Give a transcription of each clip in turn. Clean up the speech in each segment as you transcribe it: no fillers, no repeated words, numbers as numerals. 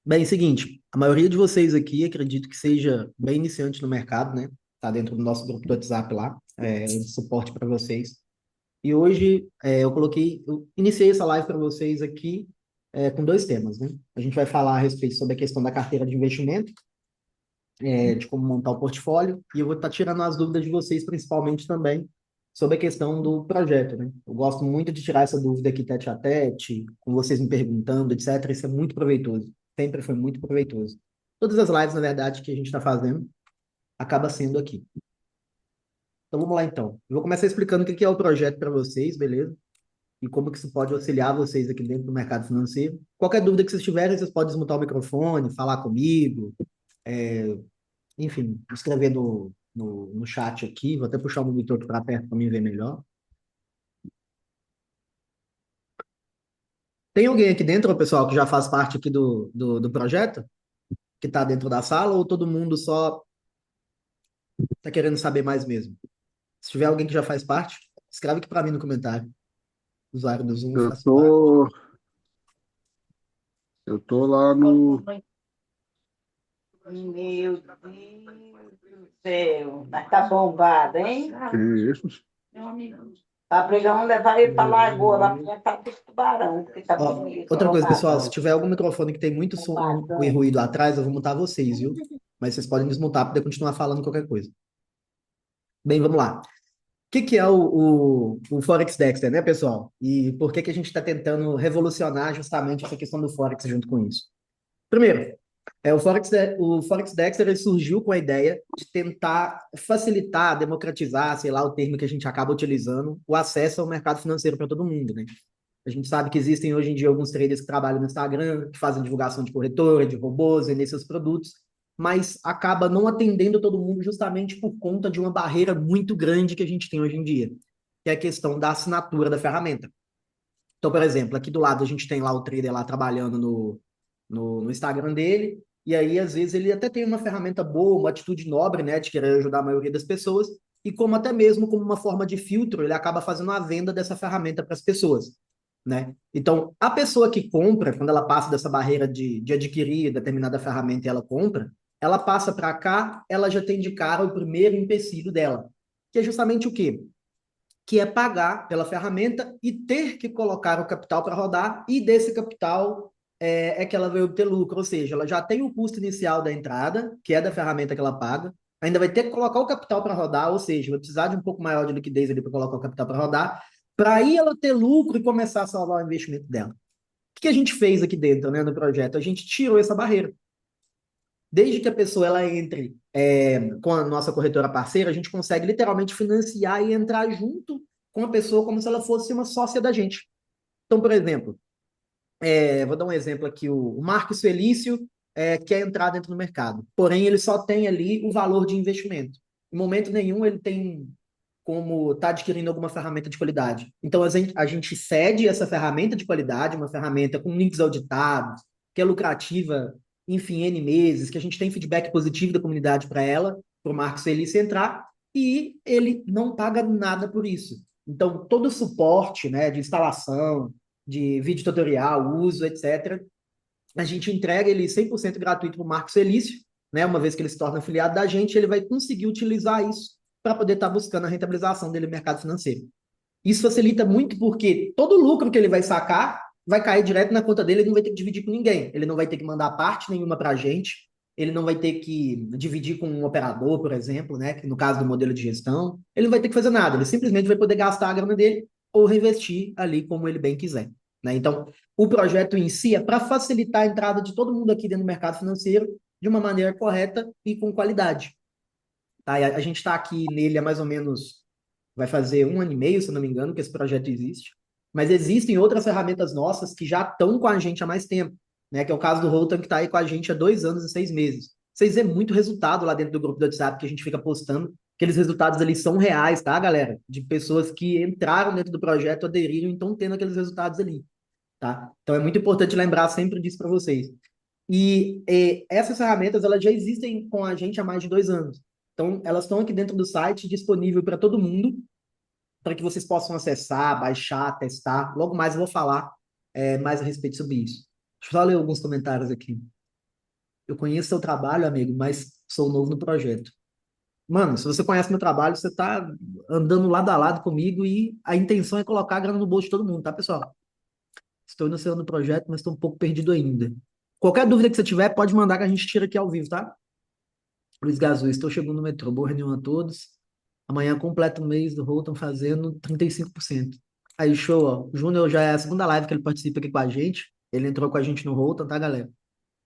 Bem, seguinte, a maioria de vocês aqui, acredito que seja bem iniciante no mercado, né? Tá dentro do nosso grupo do WhatsApp lá, de suporte para vocês. E hoje eu iniciei essa live para vocês aqui com dois temas, né? A gente vai falar a respeito sobre a questão da carteira de investimento, de como montar o portfólio, e eu vou estar tirando as dúvidas de vocês, principalmente também sobre a questão do projeto, né? Eu gosto muito de tirar essa dúvida aqui tete a tete, com vocês me perguntando, etc. Isso é muito proveitoso, sempre foi muito proveitoso. Todas as lives, na verdade, que a gente está fazendo, acaba sendo aqui. Então vamos lá então. Eu vou começar explicando o que que é o projeto para vocês, beleza? E como que isso pode auxiliar vocês aqui dentro do mercado financeiro. Qualquer dúvida que vocês tiverem, vocês podem desmutar o microfone, falar comigo, enfim, escrever no chat aqui. Vou até puxar o monitor para perto para mim ver melhor. Tem alguém aqui dentro, pessoal, que já faz parte aqui do projeto? Que está dentro da sala? Ou todo mundo só está querendo saber mais mesmo? Se tiver alguém que já faz parte, escreve aqui para mim no comentário. Usuário do Zoom, Eu faz parte. tô, eu tô lá no. Meu Deus do céu, mas tá bombado, hein? Que isso? Tá precisando levar ele pra lagoa, lá pra cá dos tubarão, porque tá Ó, bonito, outra coisa, pessoal, se bombadão, tiver algum microfone que tem muito som e bombadão. ruído atrás, eu vou mutar vocês, viu? Mas vocês podem desmutar para poder continuar falando qualquer coisa. Bem, vamos lá. O que que é o Forex Dexter, né, pessoal? E por que que a gente está tentando revolucionar justamente essa questão do Forex junto com isso? Primeiro, o Forex Dexter ele surgiu com a ideia de tentar facilitar, democratizar, sei lá o termo que a gente acaba utilizando, o acesso ao mercado financeiro para todo mundo, né? A gente sabe que existem hoje em dia alguns traders que trabalham no Instagram, que fazem divulgação de corretora, de robôs, vendem seus produtos, mas acaba não atendendo todo mundo justamente por conta de uma barreira muito grande que a gente tem hoje em dia, que é a questão da assinatura da ferramenta. Então, por exemplo, aqui do lado a gente tem lá o trader lá trabalhando no Instagram dele, e aí às vezes ele até tem uma ferramenta boa, uma atitude nobre, né, de querer ajudar a maioria das pessoas, e como até mesmo como uma forma de filtro, ele acaba fazendo a venda dessa ferramenta para as pessoas, né? Então, a pessoa que compra, quando ela passa dessa barreira de adquirir determinada ferramenta e ela compra, ela passa para cá, ela já tem de cara o primeiro empecilho dela, que é justamente o quê? Que é pagar pela ferramenta e ter que colocar o capital para rodar, e desse capital é que ela vai obter lucro, ou seja, ela já tem o custo inicial da entrada, que é da ferramenta que ela paga, ainda vai ter que colocar o capital para rodar, ou seja, vai precisar de um pouco maior de liquidez ali para colocar o capital para rodar, para aí ela ter lucro e começar a salvar o investimento dela. O que a gente fez aqui dentro, né, no projeto? A gente tirou essa barreira. Desde que a pessoa ela entre com a nossa corretora parceira, a gente consegue literalmente financiar e entrar junto com a pessoa como se ela fosse uma sócia da gente. Então, por exemplo, vou dar um exemplo aqui, o Marcos Felício quer entrar dentro do mercado, porém ele só tem ali o valor de investimento. Em momento nenhum ele tem como estar adquirindo alguma ferramenta de qualidade. Então a gente cede essa ferramenta de qualidade, uma ferramenta com links auditados, que é lucrativa, enfim, N meses, que a gente tem feedback positivo da comunidade para ela, para o Marcos Felício entrar, e ele não paga nada por isso. Então, todo o suporte, né, de instalação, de vídeo tutorial, uso, etc., a gente entrega ele 100% gratuito para o Marcos Felício, né? Uma vez que ele se torna afiliado da gente, ele vai conseguir utilizar isso para poder estar buscando a rentabilização dele no mercado financeiro. Isso facilita muito porque todo lucro que ele vai sacar vai cair direto na conta dele, ele não vai ter que dividir com ninguém, ele não vai ter que mandar parte nenhuma para a gente, ele não vai ter que dividir com um operador, por exemplo, né? Que no caso do modelo de gestão, ele não vai ter que fazer nada, ele simplesmente vai poder gastar a grana dele ou reinvestir ali como ele bem quiser. Né? Então, o projeto em si é para facilitar a entrada de todo mundo aqui dentro do mercado financeiro de uma maneira correta e com qualidade. Tá? E a gente está aqui nele há mais ou menos, vai fazer 1 ano e meio, se não me engano, que esse projeto existe. Mas existem outras ferramentas nossas que já estão com a gente há mais tempo, né? Que é o caso do Rotan, que está aí com a gente há 2 anos e 6 meses. Vocês vêem muito resultado lá dentro do grupo do WhatsApp que a gente fica postando. Aqueles resultados ali são reais, tá, galera? De pessoas que entraram dentro do projeto, aderiram e estão tendo aqueles resultados ali, tá? Então é muito importante lembrar sempre disso para vocês. E essas ferramentas elas já existem com a gente há mais de 2 anos. Então, elas estão aqui dentro do site, disponível para todo mundo, para que vocês possam acessar, baixar, testar. Logo mais eu vou falar mais a respeito sobre isso. Deixa eu só ler alguns comentários aqui. Eu conheço seu trabalho, amigo, mas sou novo no projeto. Mano, se você conhece meu trabalho, você tá andando lado a lado comigo e a intenção é colocar a grana no bolso de todo mundo, tá, pessoal? Estou iniciando o projeto, mas estou um pouco perdido ainda. Qualquer dúvida que você tiver, pode mandar que a gente tira aqui ao vivo, tá? Luiz Gazu, estou chegando no metrô. Boa reunião a todos. Amanhã completa o mês do Holton fazendo 35%. Aí, show, ó. O Júnior já é a segunda live que ele participa aqui com a gente. Ele entrou com a gente no Holton, tá, galera?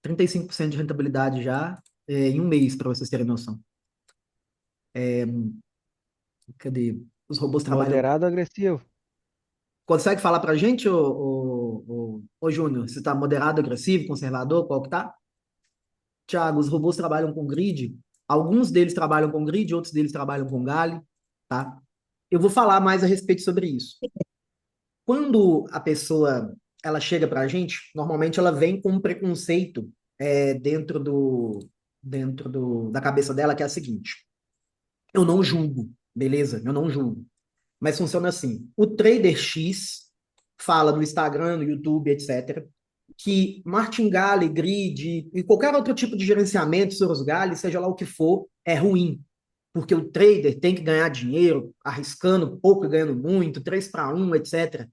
35% de rentabilidade já em um mês, para vocês terem noção. Cadê? Os robôs trabalham. Moderado ou agressivo? Consegue falar pra gente, ô Júnior, se tá moderado, agressivo, conservador, qual que tá? Tiago, os robôs trabalham com grid. Alguns deles trabalham com grid, outros deles trabalham com Gali, tá? Eu vou falar mais a respeito sobre isso. Quando a pessoa ela chega para a gente, normalmente ela vem com um preconceito da cabeça dela, que é a seguinte: eu não julgo, beleza? Eu não julgo. Mas funciona assim: o trader X fala no Instagram, no YouTube, etc., que martingale, grid e qualquer outro tipo de gerenciamento, Sorosgale, seja lá o que for, é ruim. Porque o trader tem que ganhar dinheiro, arriscando pouco e ganhando muito, 3 para 1, etc.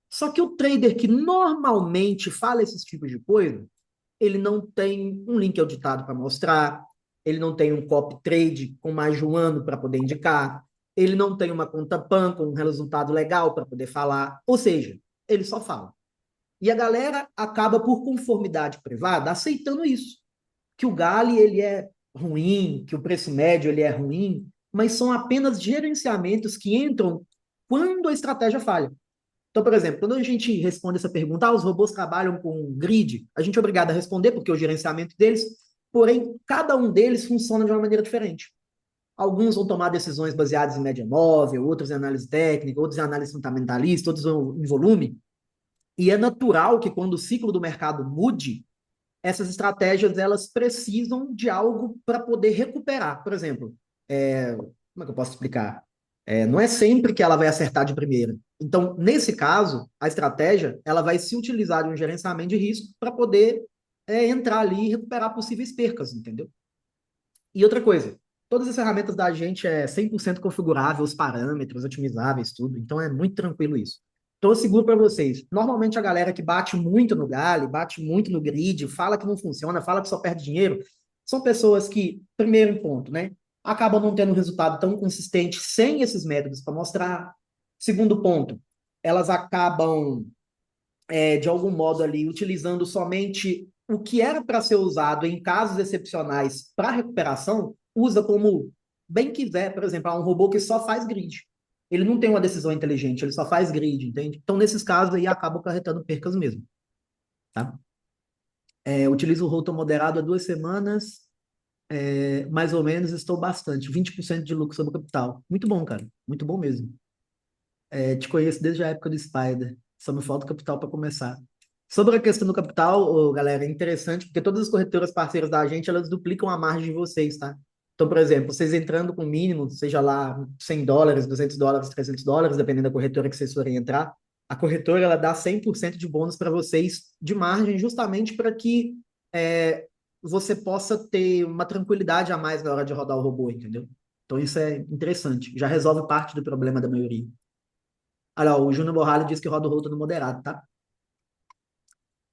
Só que o trader que normalmente fala esses tipos de coisa, ele não tem um link auditado para mostrar, ele não tem um copy trade com mais de um ano para poder indicar, ele não tem uma conta PAN com um resultado legal para poder falar, ou seja, ele só fala. E a galera acaba, por conformidade privada, aceitando isso. Que o Gale ele é ruim, que o preço médio ele é ruim, mas são apenas gerenciamentos que entram quando a estratégia falha. Então, por exemplo, quando a gente responde essa pergunta, os robôs trabalham com grid, a gente é obrigado a responder, porque é o gerenciamento deles, porém, cada um deles funciona de uma maneira diferente. Alguns vão tomar decisões baseadas em média móvel, outros em análise técnica, outros em análise fundamentalista, outros em volume. E é natural que quando o ciclo do mercado mude, essas estratégias elas precisam de algo para poder recuperar. Por exemplo, como é que eu posso explicar? Não é sempre que ela vai acertar de primeira. Então, nesse caso, a estratégia ela vai se utilizar de um gerenciamento de risco para poder entrar ali e recuperar possíveis percas, entendeu? E outra coisa, todas as ferramentas da gente é 100% configurável, os parâmetros, otimizáveis, tudo. Então é muito tranquilo isso. Então eu seguro para vocês. Normalmente a galera que bate muito no Gale, bate muito no grid, fala que não funciona, fala que só perde dinheiro, são pessoas que, primeiro ponto, né, acabam não tendo um resultado tão consistente sem esses métodos para mostrar. Segundo ponto, elas acabam de algum modo ali, utilizando somente o que era para ser usado em casos excepcionais para recuperação, usa como bem quiser, por exemplo, um robô que só faz grid. Ele não tem uma decisão inteligente, ele só faz grid, entende? Então, nesses casos aí, acaba acarretando percas mesmo, tá? Utilizo o rotor moderado há 2 semanas, mais ou menos, estou bastante, 20% de lucro sobre o capital. Muito bom, cara, muito bom mesmo. Te conheço desde a época do Spider. Só me falta o capital para começar. Sobre a questão do capital, galera, é interessante porque todas as corretoras parceiras da gente, elas duplicam a margem de vocês, tá? Então, por exemplo, vocês entrando com o mínimo, seja lá US$ 100, US$ 200, US$ 300, dependendo da corretora que vocês forem entrar, a corretora ela dá 100% de bônus para vocês de margem, justamente para que você possa ter uma tranquilidade a mais na hora de rodar o robô, entendeu? Então, isso é interessante. Já resolve parte do problema da maioria. Olha, o Júnior Borralho disse que roda o roto no moderado, tá?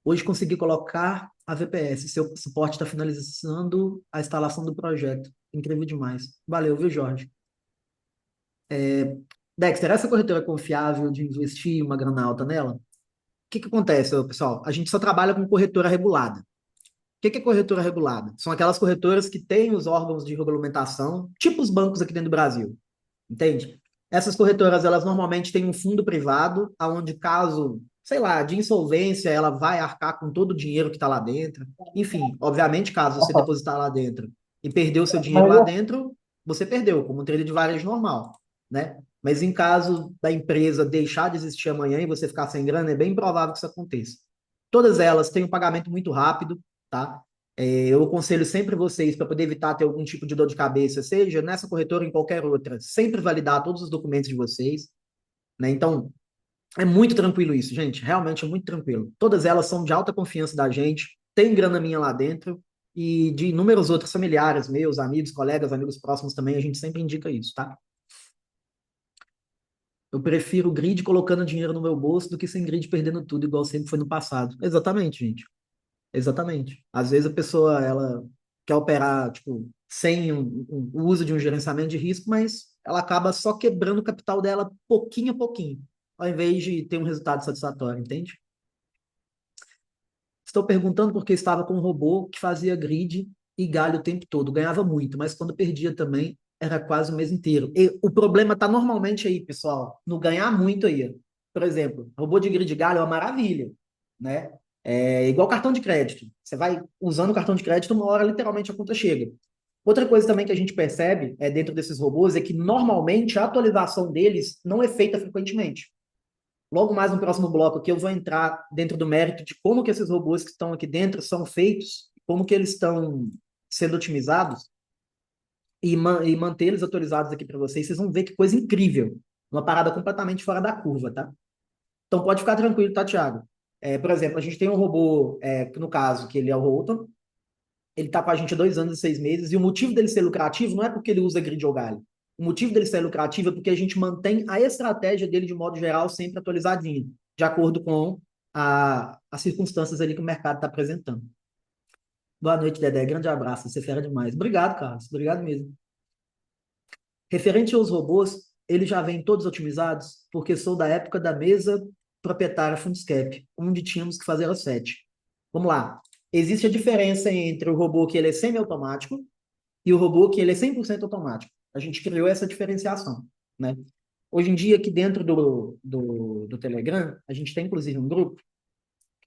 Hoje consegui colocar a VPS. Seu suporte está finalizando a instalação do projeto. Incrível demais. Valeu, viu, Jorge? Dexter, essa corretora é confiável de investir uma grana alta nela? O que acontece, pessoal? A gente só trabalha com corretora regulada. O que é corretora regulada? São aquelas corretoras que têm os órgãos de regulamentação, tipo os bancos aqui dentro do Brasil. Entende? Essas corretoras, elas normalmente têm um fundo privado, onde caso, sei lá, de insolvência, ela vai arcar com todo o dinheiro que está lá dentro. Enfim, obviamente, caso você depositar lá dentro e perder o seu dinheiro lá dentro, você perdeu, como um trader de varejo normal, né? Mas em caso da empresa deixar de existir amanhã e você ficar sem grana, é bem provável que isso aconteça. Todas elas têm um pagamento muito rápido, tá? Eu aconselho sempre vocês, para poder evitar ter algum tipo de dor de cabeça, seja nessa corretora ou em qualquer outra, sempre validar todos os documentos de vocês, né? Então, é muito tranquilo isso, gente. Realmente é muito tranquilo. Todas elas são de alta confiança da gente, tem grana minha lá dentro, e de inúmeros outros familiares, meus, amigos, colegas, amigos próximos também, a gente sempre indica isso, tá? Eu prefiro grid colocando dinheiro no meu bolso do que sem grid perdendo tudo, igual sempre foi no passado. Exatamente, gente. Exatamente. Às vezes a pessoa, ela quer operar, tipo, sem o uso de um gerenciamento de risco, mas ela acaba só quebrando o capital dela pouquinho a pouquinho, ao invés de ter um resultado satisfatório, entende? Estou perguntando porque estava com um robô que fazia grid e galho o tempo todo. Ganhava muito, mas quando perdia também, era quase o mês inteiro. E o problema está normalmente aí, pessoal, no ganhar muito aí. Por exemplo, robô de grid e galho é uma maravilha, né? É igual cartão de crédito. Você vai usando o cartão de crédito, uma hora literalmente a conta chega. Outra coisa também que a gente percebe dentro desses robôs é que normalmente a atualização deles não é feita frequentemente. Logo mais no próximo bloco aqui eu vou entrar dentro do mérito de como que esses robôs que estão aqui dentro são feitos, como que eles estão sendo otimizados e manter eles atualizados aqui para vocês. Vocês vão ver que coisa incrível. Uma parada completamente fora da curva, tá? Então pode ficar tranquilo, tá, Thiago? Por exemplo, a gente tem um robô, no caso, que ele é o Holton, ele está com a gente há 2 anos e 6 meses, e o motivo dele ser lucrativo não é porque ele usa grid ou galho. O motivo dele ser lucrativo é porque a gente mantém a estratégia dele, de modo geral, sempre atualizadinha, de acordo com as circunstâncias ali que o mercado está apresentando. Boa noite, Dedé. Grande abraço. Você é fera demais. Obrigado, Carlos. Obrigado mesmo. Referente aos robôs, eles já vêm todos otimizados, porque sou da época da mesa proprietária Fundscap, onde tínhamos que fazer as 7. Vamos lá. Existe a diferença entre o robô que ele é semi-automático e o robô que ele é 100% automático. A gente criou essa diferenciação, né? Hoje em dia, aqui dentro do Telegram, a gente tem inclusive um grupo.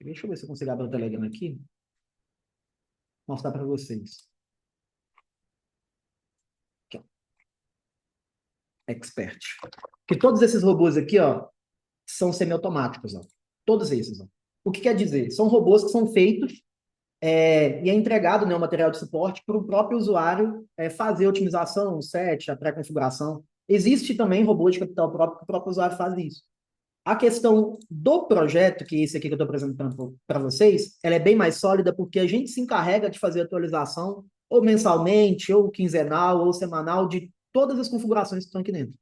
Deixa eu ver se eu consigo abrir o Telegram aqui. Mostrar para vocês. Aqui, ó. Expert. Que todos esses robôs aqui, ó, são semiautomáticos, ó. Todos esses, ó. O que quer dizer? São robôs que são feitos e é entregado, né, o material de suporte para o próprio usuário fazer a otimização, o set, a pré-configuração. Existe também robô de capital próprio que o próprio usuário faz isso. A questão do projeto, que é esse aqui que eu estou apresentando para vocês, ela é bem mais sólida porque a gente se encarrega de fazer atualização ou mensalmente, ou quinzenal, ou semanal, de todas as configurações que estão aqui dentro.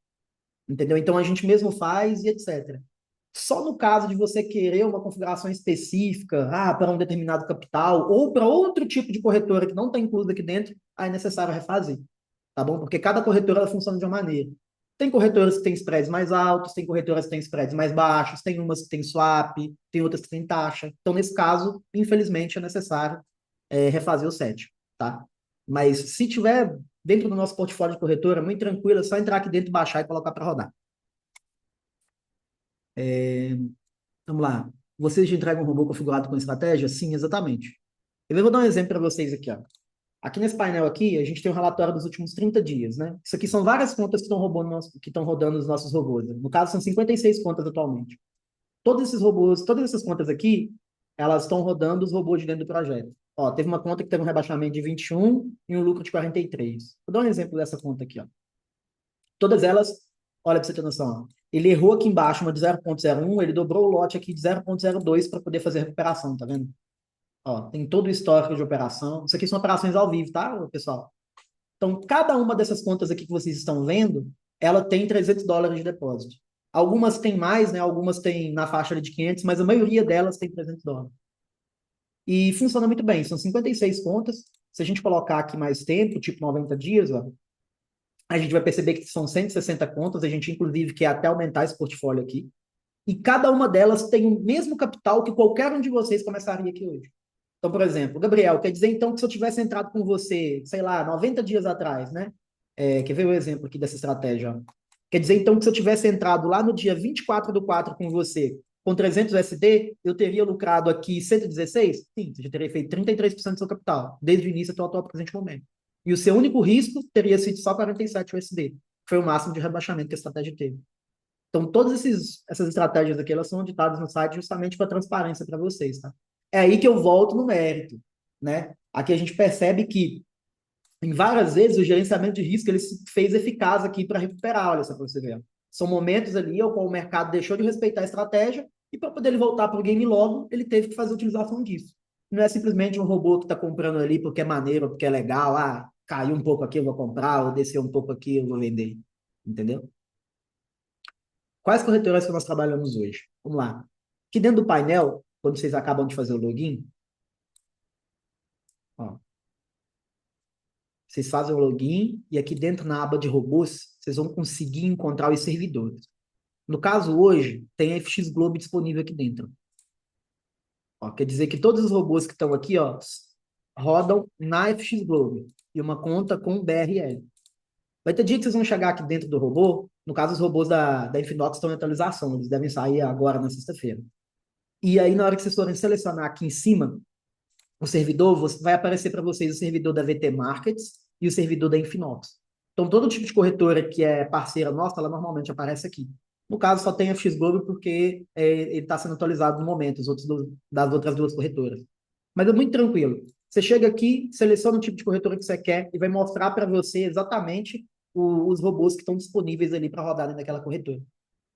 Entendeu? Então a gente mesmo faz e etc. Só no caso de você querer uma configuração específica, para um determinado capital, ou para outro tipo de corretora que não está incluído aqui dentro, aí é necessário refazer, tá bom? Porque cada corretora ela funciona de uma maneira. Tem corretoras que têm spreads mais altos, tem corretoras que têm spreads mais baixos, tem umas que têm swap, tem outras que têm taxa. Então, nesse caso, infelizmente, é necessário refazer o set, tá? Mas se tiver dentro do nosso portfólio de corretora, muito tranquilo, é só entrar aqui dentro, baixar e colocar para rodar. Vamos lá. Vocês já entregam um robô configurado com estratégia? Sim, exatamente. Eu vou dar um exemplo para vocês aqui, ó. Aqui nesse painel aqui, a gente tem um relatório dos últimos 30 dias, né? Isso aqui são várias contas que estão rodando os nossos robôs, né? No caso, são 56 contas atualmente. Todos esses robôs, todas essas contas aqui, elas estão rodando os robôs de dentro do projeto. Ó, teve uma conta que teve um rebaixamento de 21 e um lucro de 43. Vou dar um exemplo dessa conta aqui, ó. Todas elas, olha para você ter noção, ó. Ele errou aqui embaixo uma de 0,01, ele dobrou o lote aqui de 0,02 para poder fazer a recuperação, tá vendo? Ó, tem todo o histórico de operação. Isso aqui são operações ao vivo, tá, pessoal? Então, cada uma dessas contas aqui que vocês estão vendo, ela tem $300 de depósito. Algumas têm mais, né? Algumas têm na faixa de 500, mas a maioria delas tem $300. E funciona muito bem. São 56 contas. Se a gente colocar aqui mais tempo, tipo 90 dias, ó, a gente vai perceber que são 160 contas. A gente, inclusive, quer até aumentar esse portfólio aqui. E cada uma delas tem o mesmo capital que qualquer um de vocês começaria aqui hoje. Então, por exemplo, Gabriel, quer dizer então que se eu tivesse entrado com você, sei lá, 90 dias atrás, né? Quer ver o exemplo aqui dessa estratégia? Ó. Quer dizer então que se eu tivesse entrado lá no dia 24/4 com você, com 300 USD, eu teria lucrado aqui 116? Sim, você já teria feito 33% do seu capital, desde o início até o atual presente momento. E o seu único risco teria sido só 47 USD. Foi o máximo de rebaixamento que a estratégia teve. Então, todas essas estratégias aqui, elas são editadas no site justamente para transparência para vocês, tá? É aí que eu volto no mérito, né? Aqui a gente percebe que, em várias vezes, o gerenciamento de risco ele se fez eficaz aqui para recuperar, olha só para você ver. São momentos ali ao qual o mercado deixou de respeitar a estratégia e para poder ele voltar para o game logo, ele teve que fazer a utilização disso. não é simplesmente um robô que está comprando ali porque é maneiro, porque é legal, caiu um pouco aqui, eu vou comprar, ou desceu um pouco aqui, eu vou vender. Entendeu? Quais corretoras que nós trabalhamos hoje? Vamos lá. Aqui dentro do painel, quando vocês acabam de fazer o login, ó, vocês fazem o login e aqui dentro na aba de robôs, vocês vão conseguir encontrar os servidores. No caso, hoje, tem a FX Globo disponível aqui dentro. Ó, quer dizer que todos os robôs que estão aqui, ó, rodam na FX Globo e uma conta com BRL. Vai ter dia que vocês vão chegar aqui dentro do robô, no caso, os robôs da Infinox estão em atualização, eles devem sair agora na sexta-feira. E aí, na hora que vocês forem selecionar aqui em cima, o servidor, vai aparecer para vocês o servidor da VT Markets e o servidor da Infinox. Então, todo tipo de corretora que é parceira nossa, ela normalmente aparece aqui. No caso, só tem a FX Global porque ele está sendo atualizado no momento, das outras duas corretoras. Mas é muito tranquilo. Você chega aqui, seleciona o tipo de corretora que você quer e vai mostrar para você exatamente os robôs que estão disponíveis ali para rodar naquela corretora.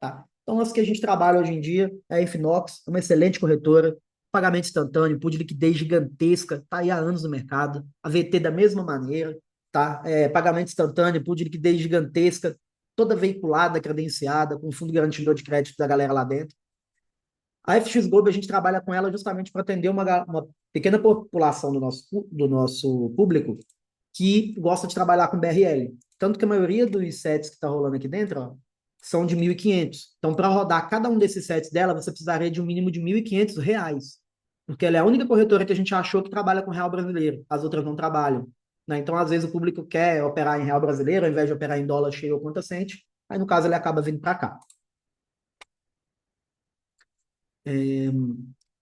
Tá? Então, as que a gente trabalha hoje em dia é a Infinox, uma excelente corretora, pagamento instantâneo, pool de liquidez gigantesca, está aí há anos no mercado. A VT da mesma maneira, tá? Pagamento instantâneo, pool de liquidez gigantesca, toda veiculada, credenciada, com fundo garantidor de crédito da galera lá dentro. A FX Globo, a gente trabalha com ela justamente para atender uma pequena população do nosso público que gosta de trabalhar com BRL. Tanto que a maioria dos sets que está rolando aqui dentro, ó, são de 1.500. Então, para rodar cada um desses sets dela, você precisaria de um mínimo de R$ 1.500, porque ela é a única corretora que a gente achou que trabalha com real brasileiro. As outras não trabalham. Né? Então, às vezes, o público quer operar em real brasileiro, ao invés de operar em dólar cheio ou conta cente. Aí, no caso, ele acaba vindo para cá.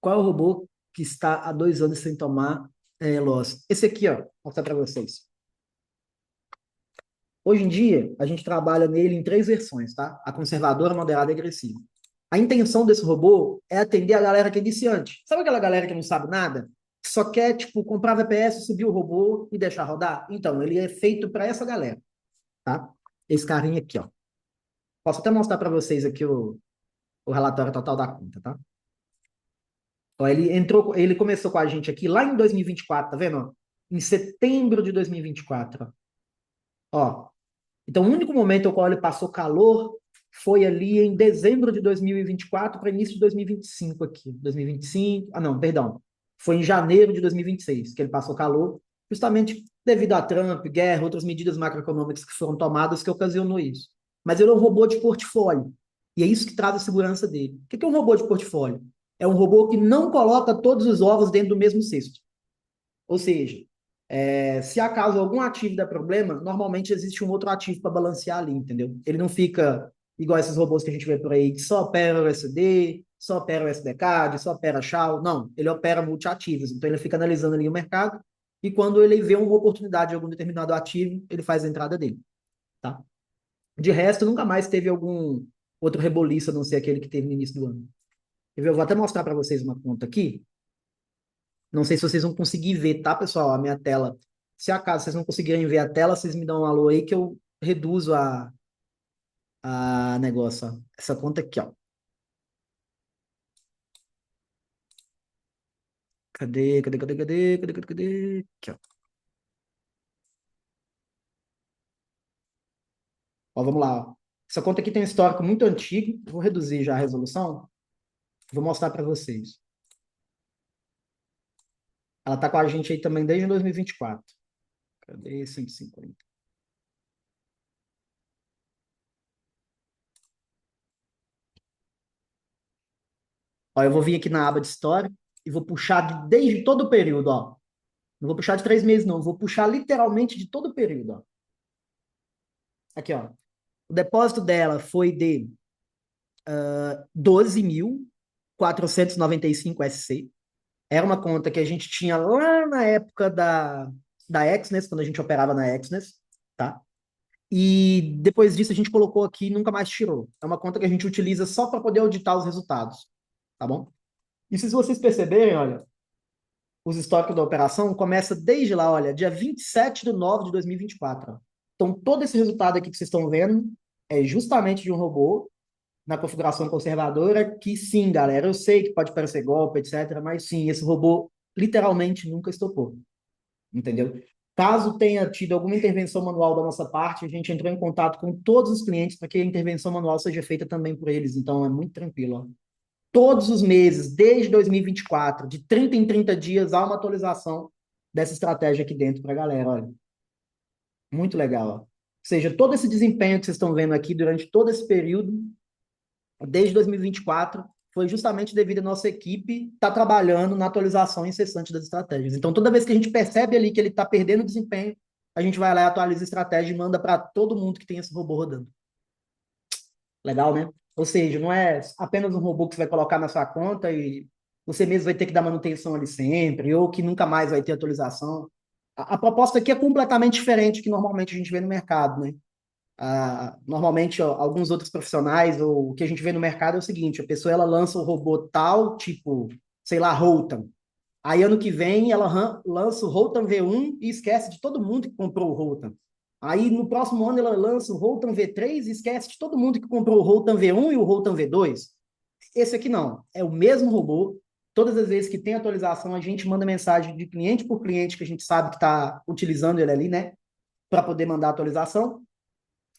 Qual é o robô que está há 2 anos sem tomar loss? Esse aqui, ó, vou mostrar para vocês. Hoje em dia, a gente trabalha nele em 3 versões, tá? A conservadora, moderada e agressiva. A intenção desse robô é atender a galera que é iniciante. Sabe aquela galera que não sabe nada? Que só quer, tipo, comprar VPS, subir o robô e deixar rodar? Então, ele é feito para essa galera, tá? Esse carinha aqui, ó. Posso até mostrar para vocês aqui o relatório total da conta, tá? Ó, ele começou com a gente aqui lá em 2024, tá vendo? Ó? Em setembro de 2024. Ó, então, o único momento no qual ele passou calor foi ali em dezembro de 2024 para início de 2025 aqui. 2025, não, perdão. Foi em janeiro de 2026 que ele passou calor, justamente devido a Trump, guerra, outras medidas macroeconômicas que foram tomadas que ocasionou isso. Mas ele é um robô de portfólio. E é isso que traz a segurança dele. O que é um robô de portfólio? É um robô que não coloca todos os ovos dentro do mesmo cesto. Ou seja, se acaso algum ativo der problema, normalmente existe um outro ativo para balancear ali, entendeu? Ele não fica igual esses robôs que a gente vê por aí, que só opera o SD, só opera o SD-Card, só opera SHA. Não, ele opera multiativos. Então ele fica analisando ali o mercado e quando ele vê uma oportunidade de algum determinado ativo, ele faz a entrada dele, tá? De resto, nunca mais teve algum outro reboliço, a não ser aquele que teve no início do ano. Eu vou até mostrar para vocês uma conta aqui. Não sei se vocês vão conseguir ver, tá, pessoal? A minha tela. Se acaso vocês não conseguirem ver a tela, vocês me dão um alô aí que eu reduzo a negócio, ó. Essa conta aqui, ó. Cadê, cadê, cadê, cadê, cadê, cadê, cadê? Aqui, ó. Ó, vamos lá, ó. Essa conta aqui tem um histórico muito antigo. Vou reduzir já a resolução. Vou mostrar para vocês. Ela tá com a gente aí também desde 2024. Cadê 150? Ó, eu vou vir aqui na aba de história e vou puxar desde todo o período, ó. Não vou puxar de 3 meses, não. Vou puxar literalmente de todo o período, ó. Aqui, ó. O depósito dela foi de 12.495 SC. Era uma conta que a gente tinha lá na época da Exness, quando a gente operava na Exness, tá? E depois disso a gente colocou aqui e nunca mais tirou. É uma conta que a gente utiliza só para poder auditar os resultados, tá bom? E se vocês perceberem, olha, os históricos da operação começa desde lá, olha, dia 27/9/2024. Ó. Então, todo esse resultado aqui que vocês estão vendo é justamente de um robô na configuração conservadora, que sim, galera, eu sei que pode parecer golpe, etc., mas sim, esse robô literalmente nunca estopou, entendeu? Caso tenha tido alguma intervenção manual da nossa parte, a gente entrou em contato com todos os clientes para que a intervenção manual seja feita também por eles. Então, é muito tranquilo. Ó. Todos os meses, desde 2024, de 30 em 30 dias, há uma atualização dessa estratégia aqui dentro para a galera. Olha, muito legal. Ó. Ou seja, todo esse desempenho que vocês estão vendo aqui durante todo esse período, desde 2024, foi justamente devido à nossa equipe estar trabalhando na atualização incessante das estratégias. Então, toda vez que a gente percebe ali que ele está perdendo desempenho, a gente vai lá e atualiza a estratégia e manda para todo mundo que tem esse robô rodando. Legal, né? Ou seja, não é apenas um robô que você vai colocar na sua conta e você mesmo vai ter que dar manutenção ali sempre, ou que nunca mais vai ter atualização. A proposta aqui é completamente diferente do que normalmente a gente vê no mercado, né? Normalmente, ó, alguns outros profissionais, ou o que a gente vê no mercado é o seguinte, a pessoa ela lança o robô tal, tipo, sei lá, Holtan. Aí ano que vem ela lança o Holtan V1 e esquece de todo mundo que comprou o Holtan. Aí no próximo ano ela lança o Holtan V3 e esquece de todo mundo que comprou o Holtan V1 e o Holtan V2. Esse aqui não, é o mesmo robô. Todas as vezes que tem atualização, a gente manda mensagem de cliente por cliente que a gente sabe que está utilizando ele ali, né? Para poder mandar atualização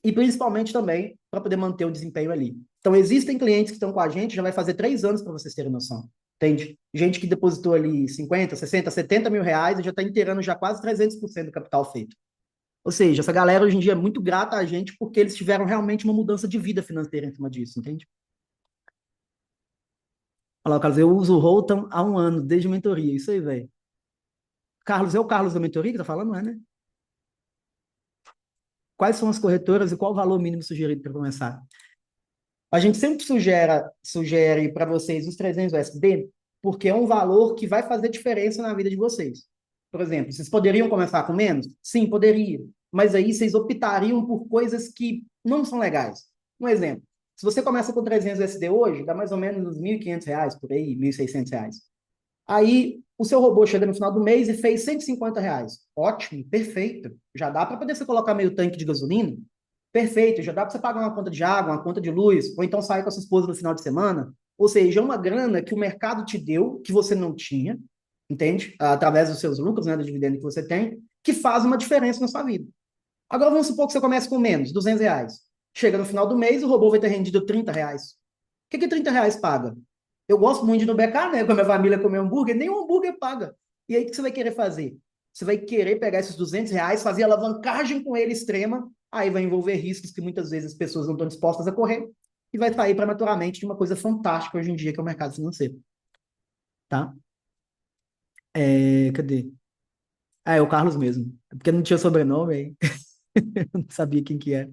e principalmente também para poder manter o desempenho ali. Então, existem clientes que estão com a gente, já vai fazer 3 anos para vocês terem noção, entende? Gente que depositou ali 50, 60, 70 mil reais e já está inteirando já quase 300% do capital feito. Ou seja, essa galera hoje em dia é muito grata a gente porque eles tiveram realmente uma mudança de vida financeira em cima disso, entende? Olha lá, Carlos, eu uso o Holton há 1 ano, desde mentoria, isso aí, velho. Carlos, é o Carlos da mentoria que tá falando, não é, né? Quais são as corretoras e qual o valor mínimo sugerido para começar? A gente sempre sugere para vocês os 300 USD, porque é um valor que vai fazer diferença na vida de vocês. Por exemplo, vocês poderiam começar com menos? Sim, poderia. Mas aí vocês optariam por coisas que não são legais. Um exemplo, se você começa com 300 USD hoje, dá mais ou menos uns R$ 1.500 por aí, R$ 1.600. Aí o seu robô chega no final do mês e fez R$ 150. Ótimo, perfeito. Já dá para poder você colocar meio tanque de gasolina? Perfeito, já dá para você pagar uma conta de água, uma conta de luz, ou então sair com a sua esposa no final de semana. Ou seja, é uma grana que o mercado te deu, que você não tinha, entende? Através dos seus lucros, né, do dividendo que você tem, que faz uma diferença na sua vida. Agora vamos supor que você comece com menos, R$ 200. Chega no final do mês, o robô vai ter rendido R$ 30. O que R$ 30 paga? Eu gosto muito de ir no BK, né? Com a minha família comer hambúrguer, nem um hambúrguer paga. E aí, o que você vai querer fazer? Você vai querer pegar esses R$ 200, fazer alavancagem com ele extrema, aí vai envolver riscos que muitas vezes as pessoas não estão dispostas a correr, e vai sair prematuramente de uma coisa fantástica hoje em dia, que é o mercado financeiro. Tá? Cadê? É o Carlos mesmo. É porque não tinha sobrenome aí. Eu não sabia quem que era.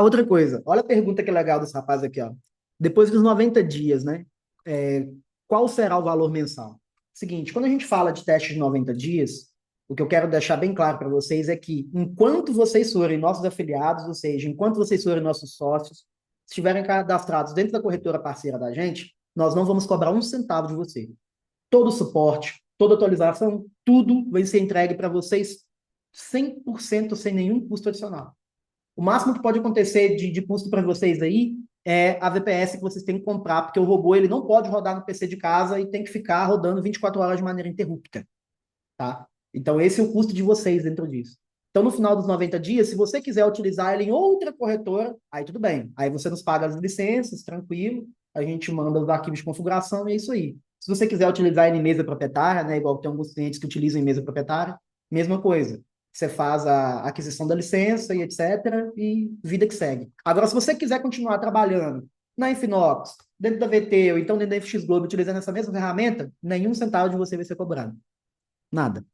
Outra coisa. Olha a pergunta que legal desse rapaz aqui, ó. Depois dos 90 dias, né? É, qual será o valor mensal? Seguinte, quando a gente fala de teste de 90 dias, o que eu quero deixar bem claro para vocês é que enquanto vocês forem nossos afiliados, ou seja, enquanto vocês forem nossos sócios, estiverem cadastrados dentro da corretora parceira da gente, nós não vamos cobrar um centavo de você. Todo o suporte, toda atualização, tudo vai ser entregue para vocês 100% sem nenhum custo adicional. O máximo que pode acontecer de custo para vocês aí é a VPS que vocês têm que comprar, porque o robô ele não pode rodar no PC de casa e tem que ficar rodando 24 horas de maneira interrupta, tá? Então esse é o custo de vocês dentro disso. Então no final dos 90 dias, se você quiser utilizar ele em outra corretora, aí tudo bem. Aí você nos paga as licenças, tranquilo, a gente manda os arquivos de configuração e é isso aí. Se você quiser utilizar ele em mesa proprietária, né, igual tem alguns clientes que utilizam em mesa proprietária, mesma coisa. Você faz a aquisição da licença e etc. E vida que segue. Agora, se você quiser continuar trabalhando na Infinox, dentro da VT ou então dentro da FX Globo, utilizando essa mesma ferramenta, nenhum centavo de você vai ser cobrado. Nada.